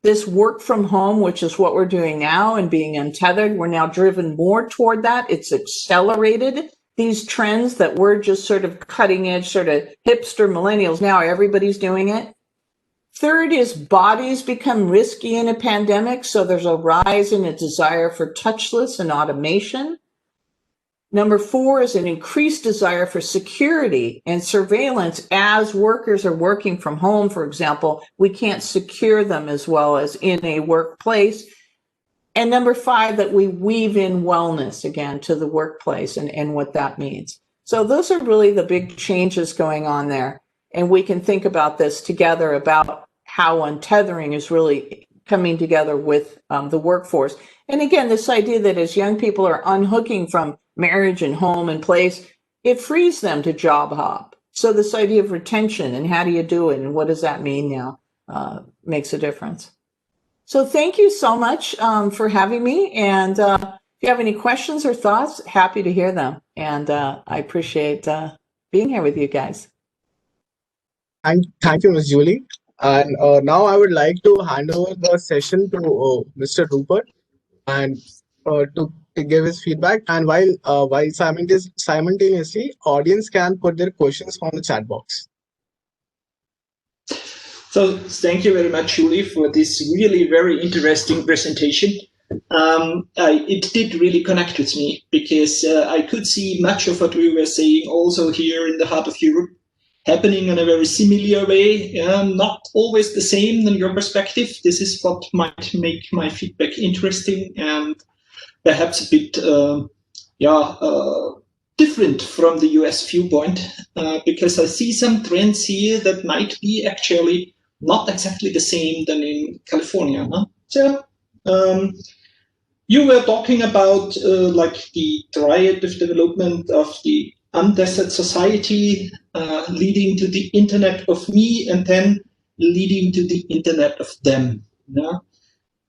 This work from home, which is what we're doing now and being untethered, we're now driven more toward that. It's accelerated these trends that we're just sort of cutting edge, sort of hipster millennials. Now everybody's doing it. Third is bodies become risky in a pandemic. So there's a rise in a desire for touchless and automation. Number 4 is an increased desire for security and surveillance as workers are working from home, for example. We can't secure them as well as in a workplace. And number 5, that we weave in wellness again to the workplace and what that means. So those are really the big changes going on there. And we can think about this together about how untethering is really coming together with the workforce. And again, this idea that as young people are unhooking from marriage and home and place, it frees them to job hop. So this idea of retention and how do you do it and what does that mean now makes a difference. So thank you so much for having me. And if you have any questions or thoughts, happy to hear them. And I appreciate being here with you guys. Thank you, Ms. Julie. And now I would like to hand over the session to Mr. Rupert and to give his feedback. And while simultaneously, audience can put their questions on the chat box. So thank you very much, Julie, for this really very interesting presentation. It did really connect with me because I could see much of what we were saying also here in the heart of Europe happening in a very similar way, not always the same than your perspective. This is what might make my feedback interesting and perhaps a bit different from the US viewpoint, because I see some trends here that might be actually not exactly the same than in California. Huh? So you were talking about like the Triad of development of the Untethered Society leading to the Internet of Me and then leading to the Internet of Them. Yeah?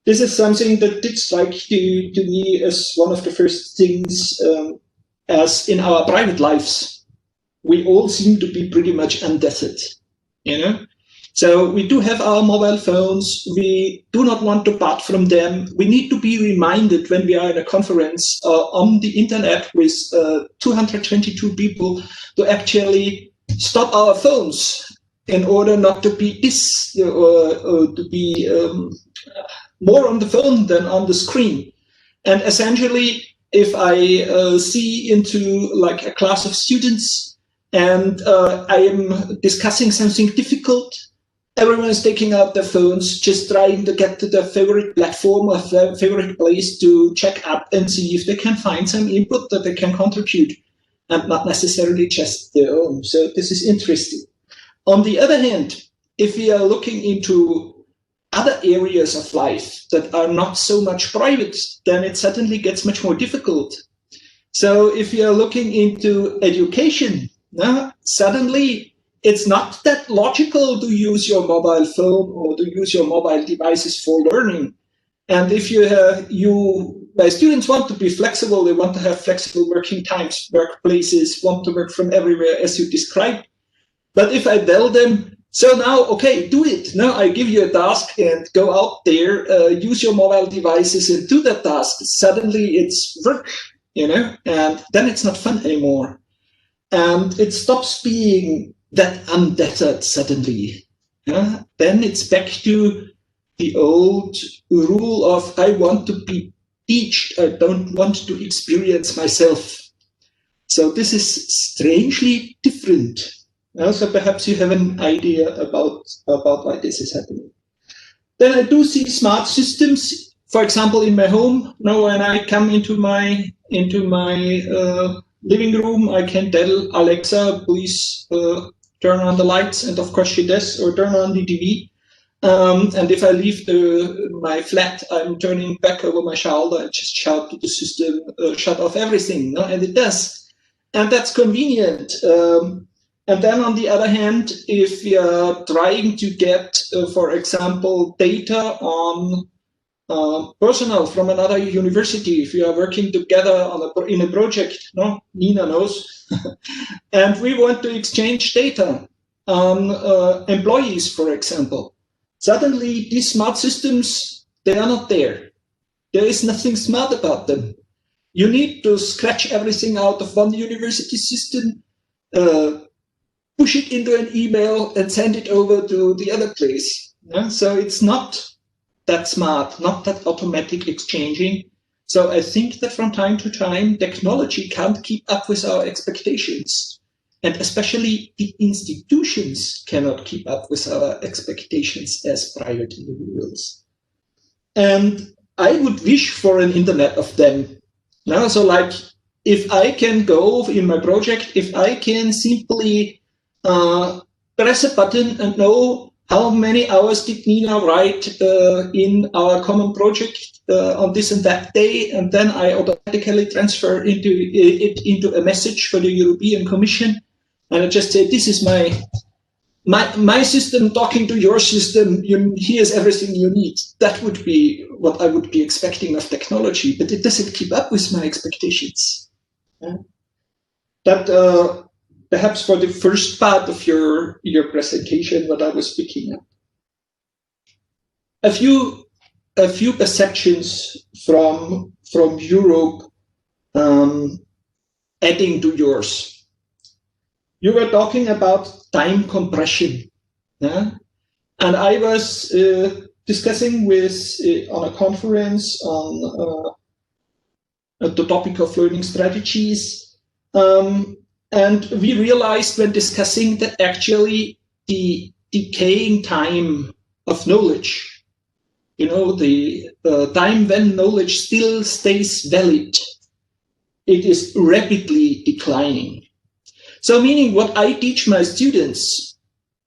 This is something that did strike to me as one of the first things as in our private lives. We all seem to be pretty much untethered, you know? So we do have our mobile phones. We do not want to part from them. We need to be reminded when we are in a conference on the internet with 222 people to actually stop our phones in order not to be more on the phone than on the screen. And essentially, if I see into like a class of students and I am discussing something difficult, everyone is taking out their phones, just trying to get to their favorite platform or their favorite place to check up and see if they can find some input that they can contribute, and not necessarily just their own. So this is interesting. On the other hand, if we are looking into other areas of life that are not so much private, then it suddenly gets much more difficult. So if you are looking into education, suddenly it's not that logical to use your mobile phone or to use your mobile devices for learning. And if my students want to be flexible, they want to have flexible working times, workplaces, want to work from everywhere as you described. But if I tell them, so now, okay, do it. Now I give you a task and go out there, use your mobile devices and do that task. Suddenly it's work, you know, and then it's not fun anymore. And it stops being that untethered suddenly. Then it's back to the old rule of I want to be taught, I don't want to experience myself. So this is strangely different. So perhaps you have an idea about why this is happening. Then I do see smart systems. For example, in my home, now when I come into my living room, I can tell Alexa, please turn on the lights, and of course she does, or turn on the TV. And if I leave my flat, I'm turning back over my shoulder and just shout to the system, shut off everything, and it does. And that's convenient. And then on the other hand, if we are trying to get, for example, data on personnel from another university, if we are working together on in a project, no, Nina knows, and we want to exchange data on employees, for example, suddenly these smart systems, they are not there. There is nothing smart about them. You need to scratch everything out of one university system, push it into an email and send it over to the other place. Yeah? So it's not that smart, not that automatic exchanging. So I think that from time to time, technology can't keep up with our expectations. And especially the institutions cannot keep up with our expectations as private individuals. And I would wish for an internet of them. Now, so like, if I can go in my project, if I can simply press a button and know how many hours did Nina write in our common project on this and that day, and then I automatically transfer it into a message for the European Commission, and I just say, this is my system talking to your system, here's everything you need. That would be what I would be expecting of technology, but it doesn't keep up with my expectations. Yeah? That perhaps for the first part of your presentation, what I was picking up. A few perceptions from Europe adding to yours. You were talking about time compression, yeah? And I was discussing on a conference on the topic of learning strategies, and we realized when discussing that actually the decaying time of knowledge, the time when knowledge still stays valid, it is rapidly declining. So meaning what I teach my students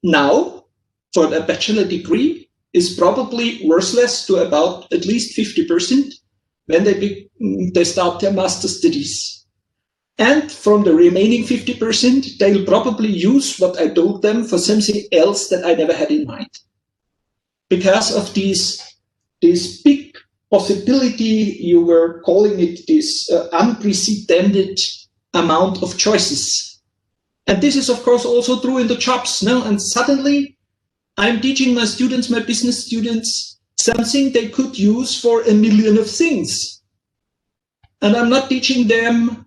now for a bachelor degree is probably worthless to about at least 50% when they start their master studies. And from the remaining 50%, they'll probably use what I told them for something else that I never had in mind. Because of this big possibility, you were calling it this unprecedented amount of choices. And this is, of course, also true in the jobs. No? And suddenly, I'm teaching my students, my business students, something they could use for a million of things. And I'm not teaching them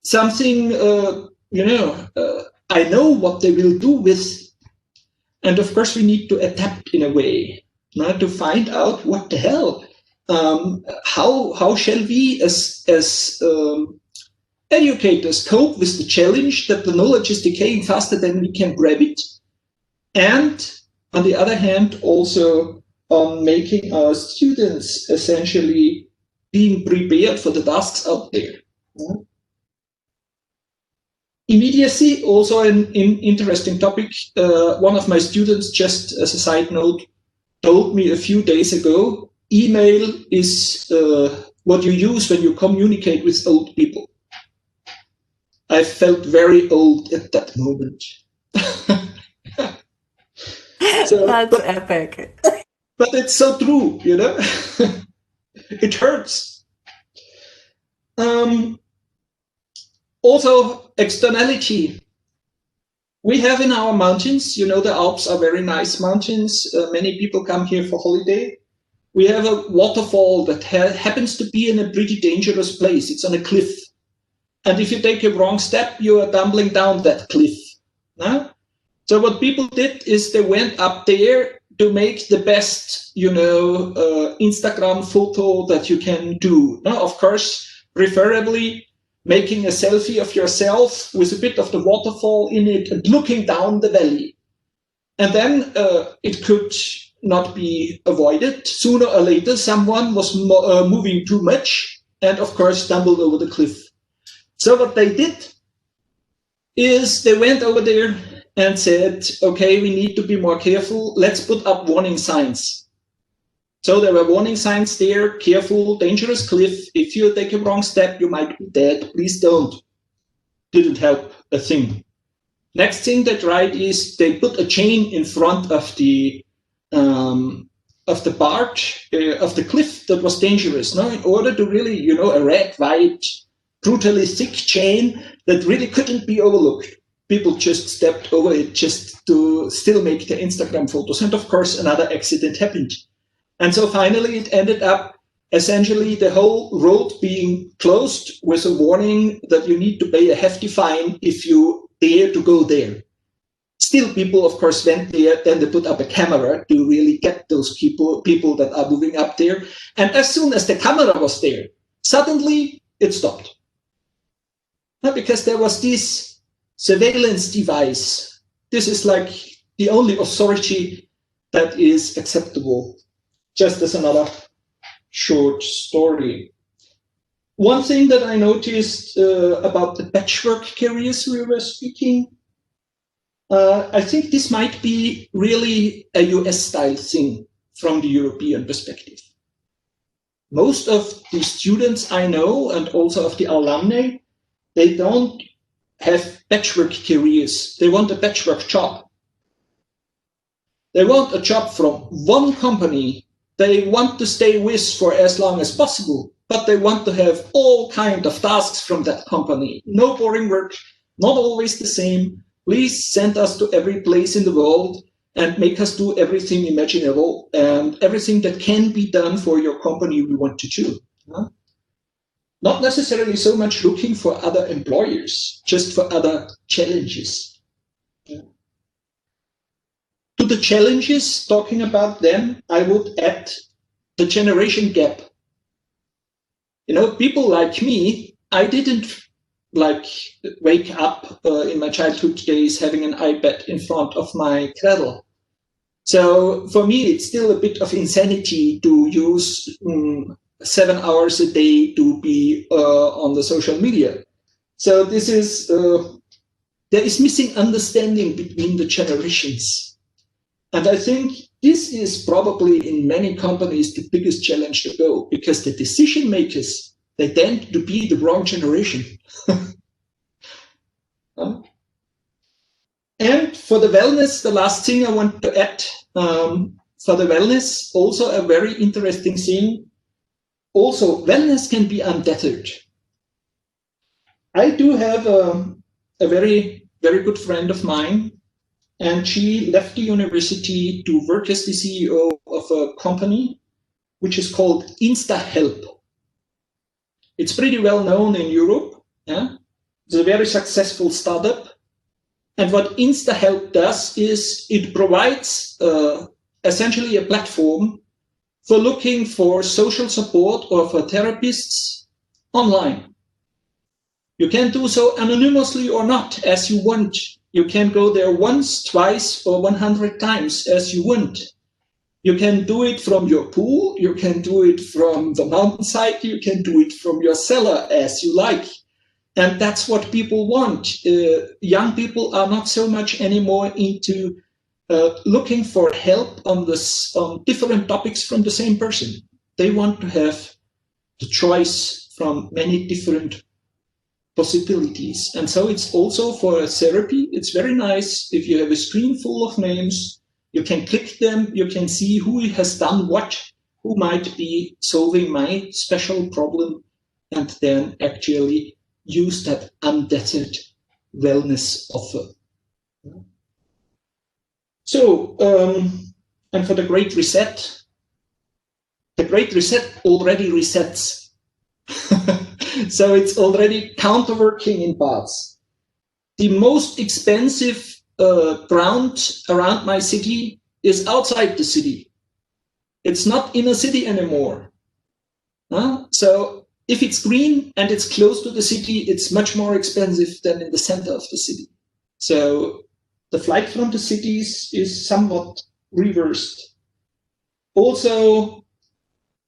something, I know what they will do with. And of course, we need to adapt in a way, to find out what the hell, how shall we as educators cope with the challenge that the knowledge is decaying faster than we can grab it. And on the other hand, also on making our students essentially being prepared for the tasks out there. Yeah. Immediacy, also an interesting topic. One of my students, just as a side note, told me a few days ago, email is what you use when you communicate with old people. I felt very old at that moment. That's epic. But it's so true, It hurts. Also, externality. We have in our mountains, the Alps are very nice mountains. Many people come here for holiday. We have a waterfall that happens to be in a pretty dangerous place. It's on a cliff. And if you take a wrong step, you are tumbling down that cliff. No? So what people did is they went up there to make the best, Instagram photo that you can do. Now, of course, preferably making a selfie of yourself with a bit of the waterfall in it and looking down the valley. And then it could not be avoided. Sooner or later, someone was moving too much and, of course, stumbled over the cliff. So what they did is they went over there and said, okay, we need to be more careful. Let's put up warning signs. So there were warning signs there, careful, dangerous cliff. If you take a wrong step, you might be dead. Please don't. Didn't help a thing. Next thing they tried is they put a chain in front of the part of the cliff that was dangerous. No, in order to really, you know, a red, white, brutally thick chain that really couldn't be overlooked. People just stepped over it just to still make their Instagram photos. And of course, another accident happened. And so finally, it ended up essentially the whole road being closed with a warning that you need to pay a hefty fine if you dare to go there. Still, people, of course, went there. Then they put up a camera to really get those people that are moving up there. And as soon as the camera was there, suddenly it stopped. Because there was this surveillance device. This is like the only authority that is acceptable. Just as another short story. One thing that I noticed about the patchwork careers we were speaking, I think this might be really a US-style thing from the European perspective. Most of the students I know, and also of the alumni, they don't have patchwork careers. They want a patchwork job. They want a job from one company they want to stay with for as long as possible, but they want to have all kinds of tasks from that company. No boring work, not always the same. Please send us to every place in the world and make us do everything imaginable and everything that can be done for your company we want to do. Not necessarily so much looking for other employers, just for other challenges. To the challenges, talking about them, I would add the generation gap. You know, people like me, I didn't like wake up in my childhood days having an iPad in front of my cradle. So for me, it's still a bit of insanity to use 7 hours a day to be on the social media. So this is, there is missing understanding between the generations. And I think this is probably in many companies the biggest challenge to go, because the decision makers, they tend to be the wrong generation. And for the wellness, the last thing I want to add, for the wellness, also a very interesting thing. Also, wellness can be untethered. I do have a very, very good friend of mine, and she left the university to work as the CEO of a company which is called InstaHelp. It's pretty well known in Europe. Yeah? It's a very successful startup. And what InstaHelp does is it provides essentially a platform for looking for social support or for therapists online. You can do so anonymously or not, as you want. You can go there once, twice, or 100 times as you want. You can do it from your pool, you can do it from the mountainside, you can do it from your cellar as you like. And that's what people want. Young people are not so much anymore into looking for help on different topics from the same person. They want to have the choice from many different possibilities. And so it's also for therapy. It's very nice if you have a screen full of names, you can click them, you can see who has done what, who might be solving my special problem, and then actually use that untethered wellness offer. So, and for the Great Reset already resets. So it's already counterworking in parts. The most expensive ground around my city is outside the city. It's not in a city anymore. So if it's green and it's close to the city, it's much more expensive than in the center of the city. So the flight from the cities is somewhat reversed. Also,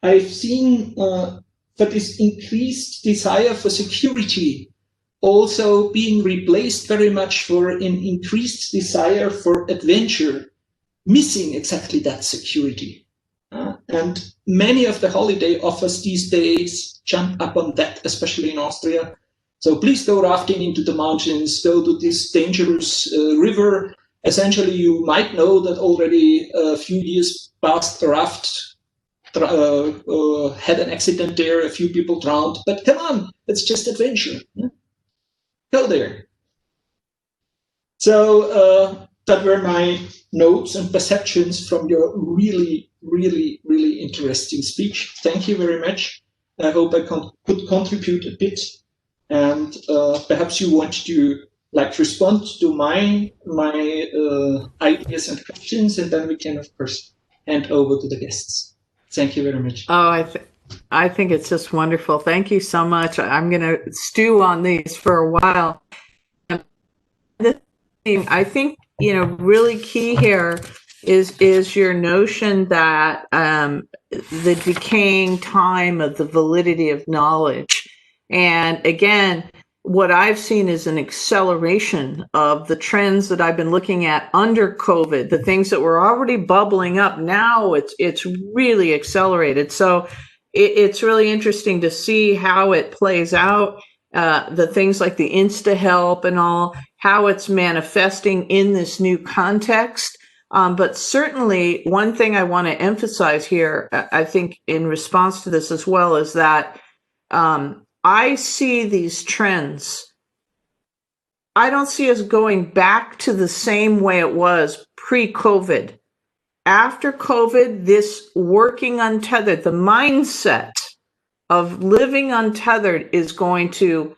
I've seen for this increased desire for security also being replaced very much for an increased desire for adventure, missing exactly that security. And many of the holiday offers these days jump up on that, especially in Austria. So please go rafting into the mountains, go to this dangerous river. Essentially, you might know that already a few years past, a raft had an accident there, a few people drowned, but come on, it's just adventure. Yeah? Go there. So that were my notes and perceptions from your really, really, really interesting speech. Thank you very much. I hope I could contribute a bit, and perhaps you want to respond to my ideas and questions, and then we can of course hand over to the guests. Thank you very much. Oh, I think it's just wonderful. Thank you so much. I'm going to stew on these for a while. I think, really key here is your notion that the decaying time of the validity of knowledge. And again, what I've seen is an acceleration of the trends that I've been looking at under COVID, the things that were already bubbling up. Now it's really accelerated. So it's really interesting to see how it plays out, the things like the Insta help and all, how it's manifesting in this new context. But certainly one thing I want to emphasize here, I think in response to this as well, is that I see these trends. I don't see us going back to the same way it was pre-COVID. After COVID, this working untethered, the mindset of living untethered is going to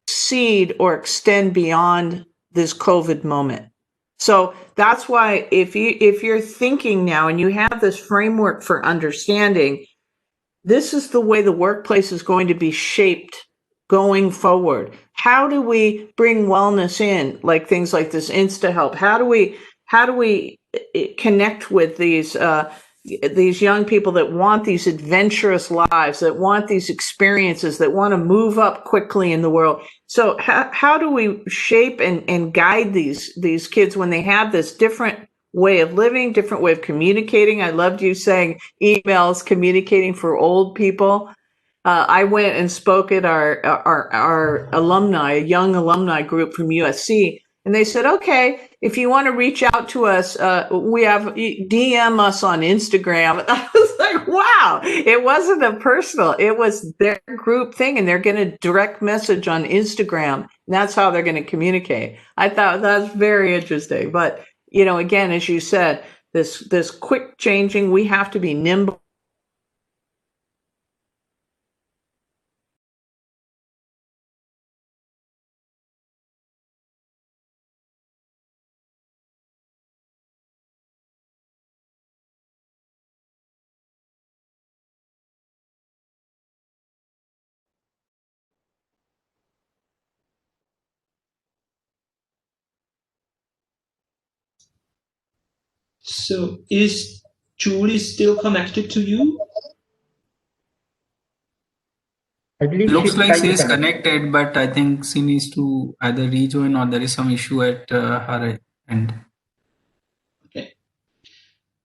exceed or extend beyond this COVID moment. So that's why if you're thinking now and you have this framework for understanding, this is the way the workplace is going to be shaped going forward. How do we bring wellness in, like things like this Insta help? How do we connect with these young people that want these adventurous lives, that want these experiences, that want to move up quickly in the world? So how do we shape and guide these kids when they have this different way of living, different way of communicating? I loved you saying emails, communicating for old people. I went and spoke at our alumni, a young alumni group from USC, and they said, okay, if you want to reach out to us, we have DM us on Instagram. I was like, wow, it wasn't a personal, it was their group thing, and they're going to direct message on Instagram. And that's how they're going to communicate. I thought that's very interesting. But again, as you said, this quick changing, we have to be nimble. So is Julie still connected to you? I believe Looks she's like trying she to is connect. connected, but I think she needs to either rejoin or there is some issue at her end. Okay.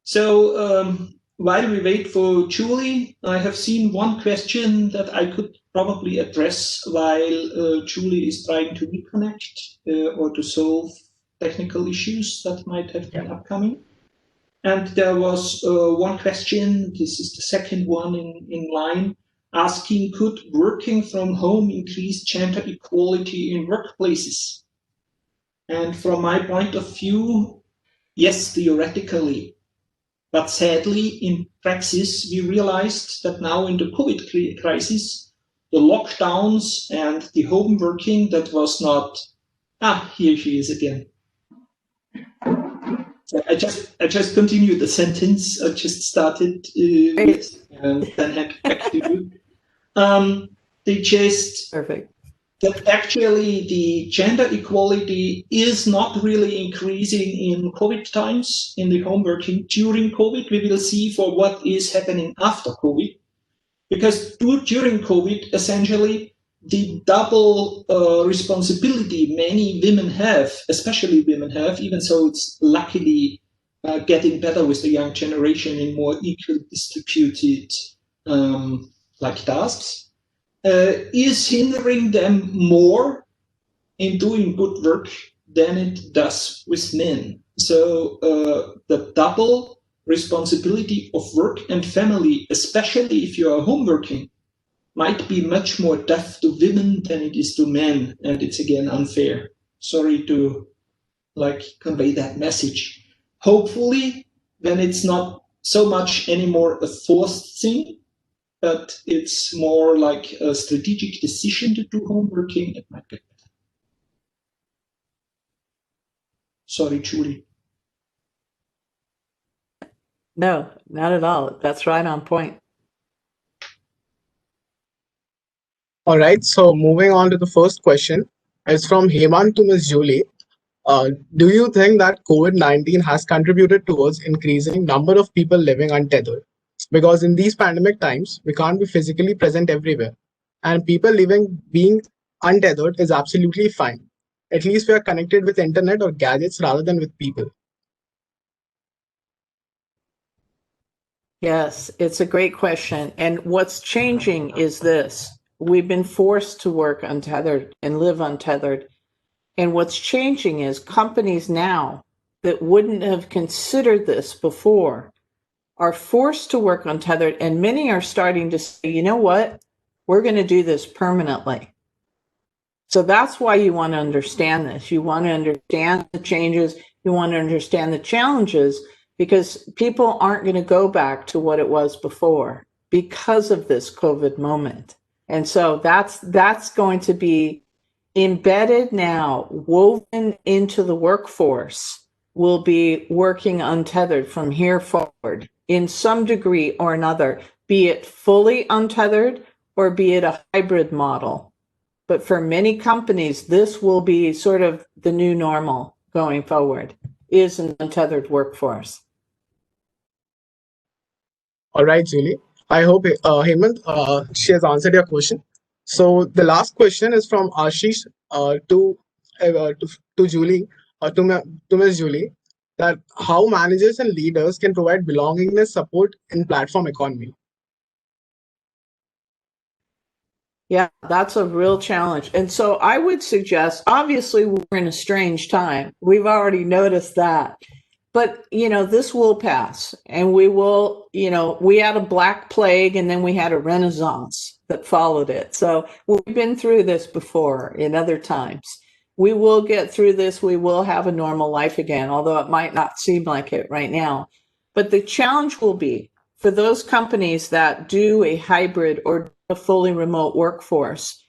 So while we wait for Julie, I have seen one question that I could probably address while Julie is trying to reconnect or to solve technical issues that might have been upcoming. And there was one question, this is the second one in line, asking, could working from home increase gender equality in workplaces? And from my point of view, yes, theoretically. But sadly, in praxis, we realized that now in the COVID crisis, the lockdowns and the home working that was not, here she is again. So I just continued the sentence I just started with, and then head back to you. They just Perfect. that actually the gender equality is not really increasing in COVID times in the home working during COVID. We will see for what is happening after COVID, because during COVID, essentially, the double responsibility many women have, especially women have, even so it's luckily getting better with the young generation in more equal distributed tasks. is hindering them more in doing good work than it does with men. So the double responsibility of work and family, especially if you are home working, might be much more tough to women than it is to men, and it's again unfair. Sorry to convey that message. Hopefully, then it's not so much anymore a forced thing, but it's more like a strategic decision to do home working. It might get better. Sorry, Julie. No, not at all. That's right on point. All right, so moving on to the first question. It's from Hemant to Ms. Julie. Do you think that COVID-19 has contributed towards increasing number of people living untethered? Because in these pandemic times, we can't be physically present everywhere. And people being untethered is absolutely fine. At least we are connected with internet or gadgets rather than with people. Yes, it's a great question. And what's changing is this. We've been forced to work untethered and live untethered. And what's changing is companies now that wouldn't have considered this before are forced to work untethered. And many are starting to say, you know what? We're going to do this permanently. So that's why you want to understand this. You want to understand the changes. You want to understand the challenges, because people aren't going to go back to what it was before because of this COVID moment. And so that's going to be embedded now, woven into the workforce, will be working untethered from here forward in some degree or another, be it fully untethered or be it a hybrid model. But for many companies, this will be sort of the new normal going forward, is an untethered workforce. All right, Julie. I hope Hemant, she has answered your question. So the last question is from Ashish to Julie, to Ms. Julie, that how managers and leaders can provide belongingness support in platform economy. Yeah, that's a real challenge. And so I would suggest, obviously we're in a strange time. We've already noticed that. But, this will pass, and we will, we had a Black Plague and then we had a Renaissance that followed it. So we've been through this before in other times. We will get through this. We will have a normal life again, although it might not seem like it right now. But the challenge will be for those companies that do a hybrid or a fully remote workforce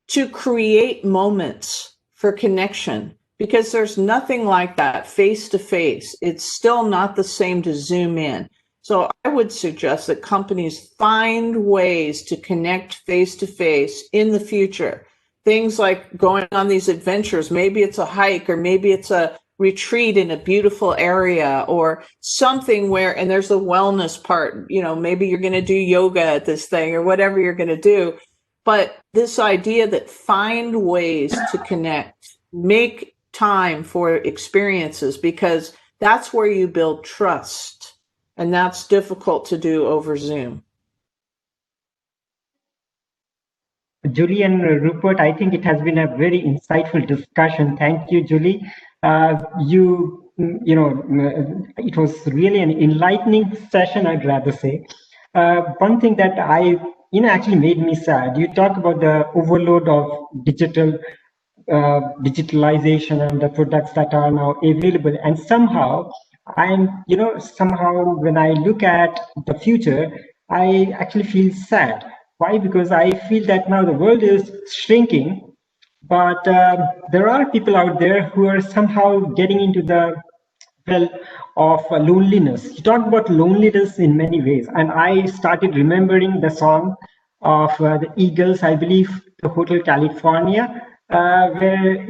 to create moments for connection. Because there's nothing like that face-to-face. It's still not the same to Zoom in. So I would suggest that companies find ways to connect face-to-face in the future. Things like going on these adventures. Maybe it's a hike, or maybe it's a retreat in a beautiful area, or something where, and there's a wellness part, maybe you're going to do yoga at this thing or whatever you're going to do. But this idea that find ways to connect, make time for experiences, because that's where you build trust, and that's difficult to do over Zoom. Julie and Rupert, I think it has been a very insightful discussion. Thank you, Julie. It was really an enlightening session, I'd rather say. One thing that actually made me sad, you talk about the overload of digitalization and the products that are now available, and somehow when I look at the future, I actually feel sad. Why? Because I feel that now the world is shrinking, but there are people out there who are somehow getting into the well of loneliness. You talk about loneliness in many ways, and I started remembering the song of the Eagles, I believe, the Hotel California, where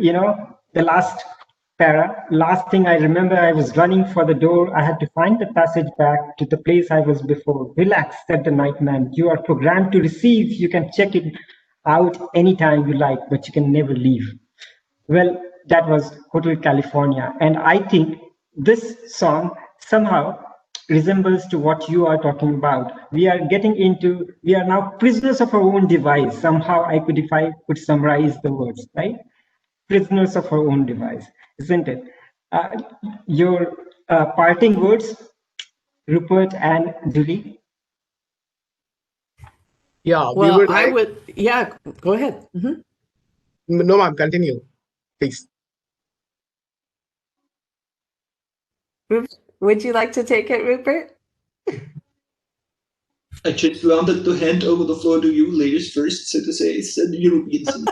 the last thing I remember, I was running for the door. I had to find the passage back to the place I was before. Relax, said the night man. You are programmed to receive. You can check it out anytime you like, but you can never leave. Well, that was Hotel California. And I think this song somehow resembles to what you are talking about. We are now prisoners of our own device. Somehow I could, if I could summarize the words, right? Prisoners of our own device, isn't it? Your parting words, Rupert and Julie? Yeah, we Well, would I like, would, yeah, go ahead. Mhm. no, ma'am, continue, please. Would you like to take it, Rupert? I just wanted to hand over the floor to you ladies first, so to say, it's the Europeans.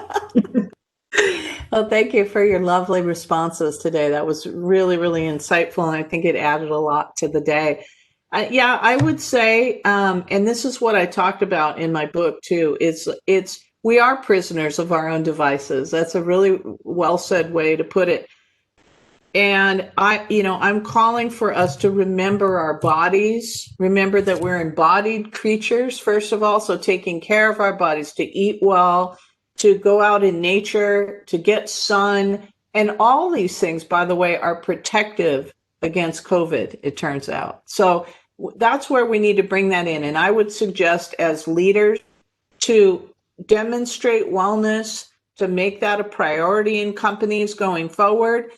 Well, thank you for your lovely responses today. That was really, really insightful, and I think it added a lot to the day. Yeah, I would say, and this is what I talked about in my book too. We are prisoners of our own devices. That's a really well said way to put it. And I'm calling for us to remember our bodies, remember that we're embodied creatures, first of all. So taking care of our bodies, to eat well, to go out in nature, to get sun. And all these things, by the way, are protective against COVID, it turns out. So that's where we need to bring that in. And I would suggest as leaders to demonstrate wellness, to make that a priority in companies going forward.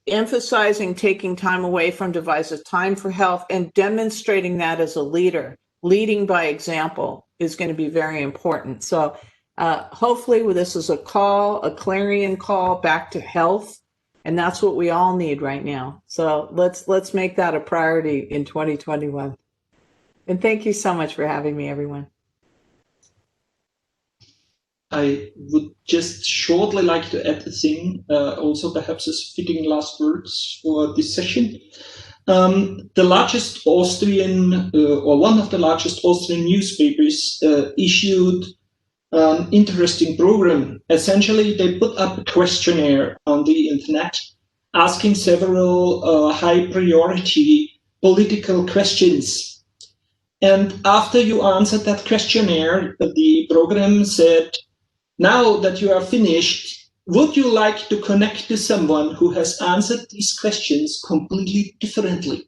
Emphasizing taking time away from devices, time for health, and demonstrating that as a leader. Leading by example is going to be very important. So hopefully this is a clarion call back to health, and that's what we all need right now. So let's make that a priority in 2021. And thank you so much for having me, everyone. I would just shortly like to add a thing, also perhaps as fitting last words for this session. The largest Austrian, or one of the largest Austrian newspapers issued an interesting program. Essentially, they put up a questionnaire on the internet asking several high priority political questions. And after you answered that questionnaire, the program said, now that you are finished, would you like to connect to someone who has answered these questions completely differently?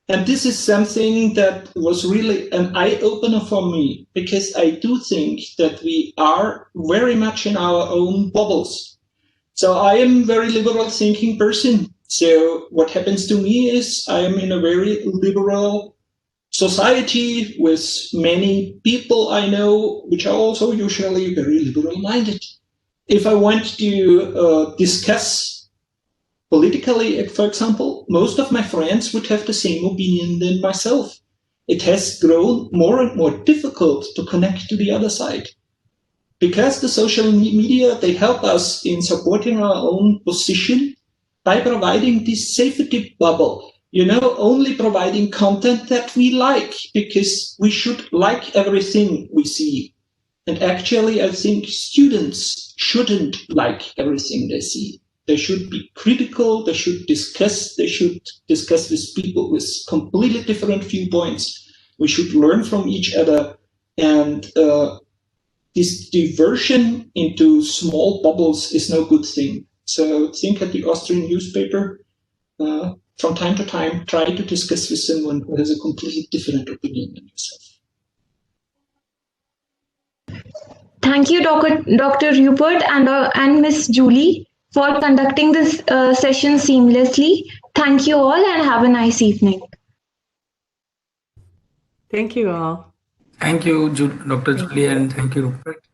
And this is something that was really an eye-opener for me, because I do think that we are very much in our own bubbles. So I am a very liberal thinking person. So what happens to me is I am in a very liberal society with many people I know, which are also usually very liberal-minded. If I want to discuss politically, for example, most of my friends would have the same opinion than myself. It has grown more and more difficult to connect to the other side. Because the social media, they help us in supporting our own position by providing this safety bubble. Only providing content that we like, because we should like everything we see. And actually, I think students shouldn't like everything they see. They should be critical, they should discuss with people with completely different viewpoints. We should learn from each other. And this diversion into small bubbles is no good thing. So think at the Austrian newspaper. From time to time, try to discuss with someone who has a completely different opinion than yourself. Thank you, Dr. Rupert and Miss Julie, for conducting this session seamlessly. Thank you all and have a nice evening. Thank you all. Thank you, Dr. Julie, and thank you, Rupert.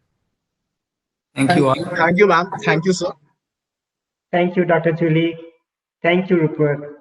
Thank you all. Thank you, ma'am. Thank you, sir. Thank you, Dr. Julie. Thank you, Rupert.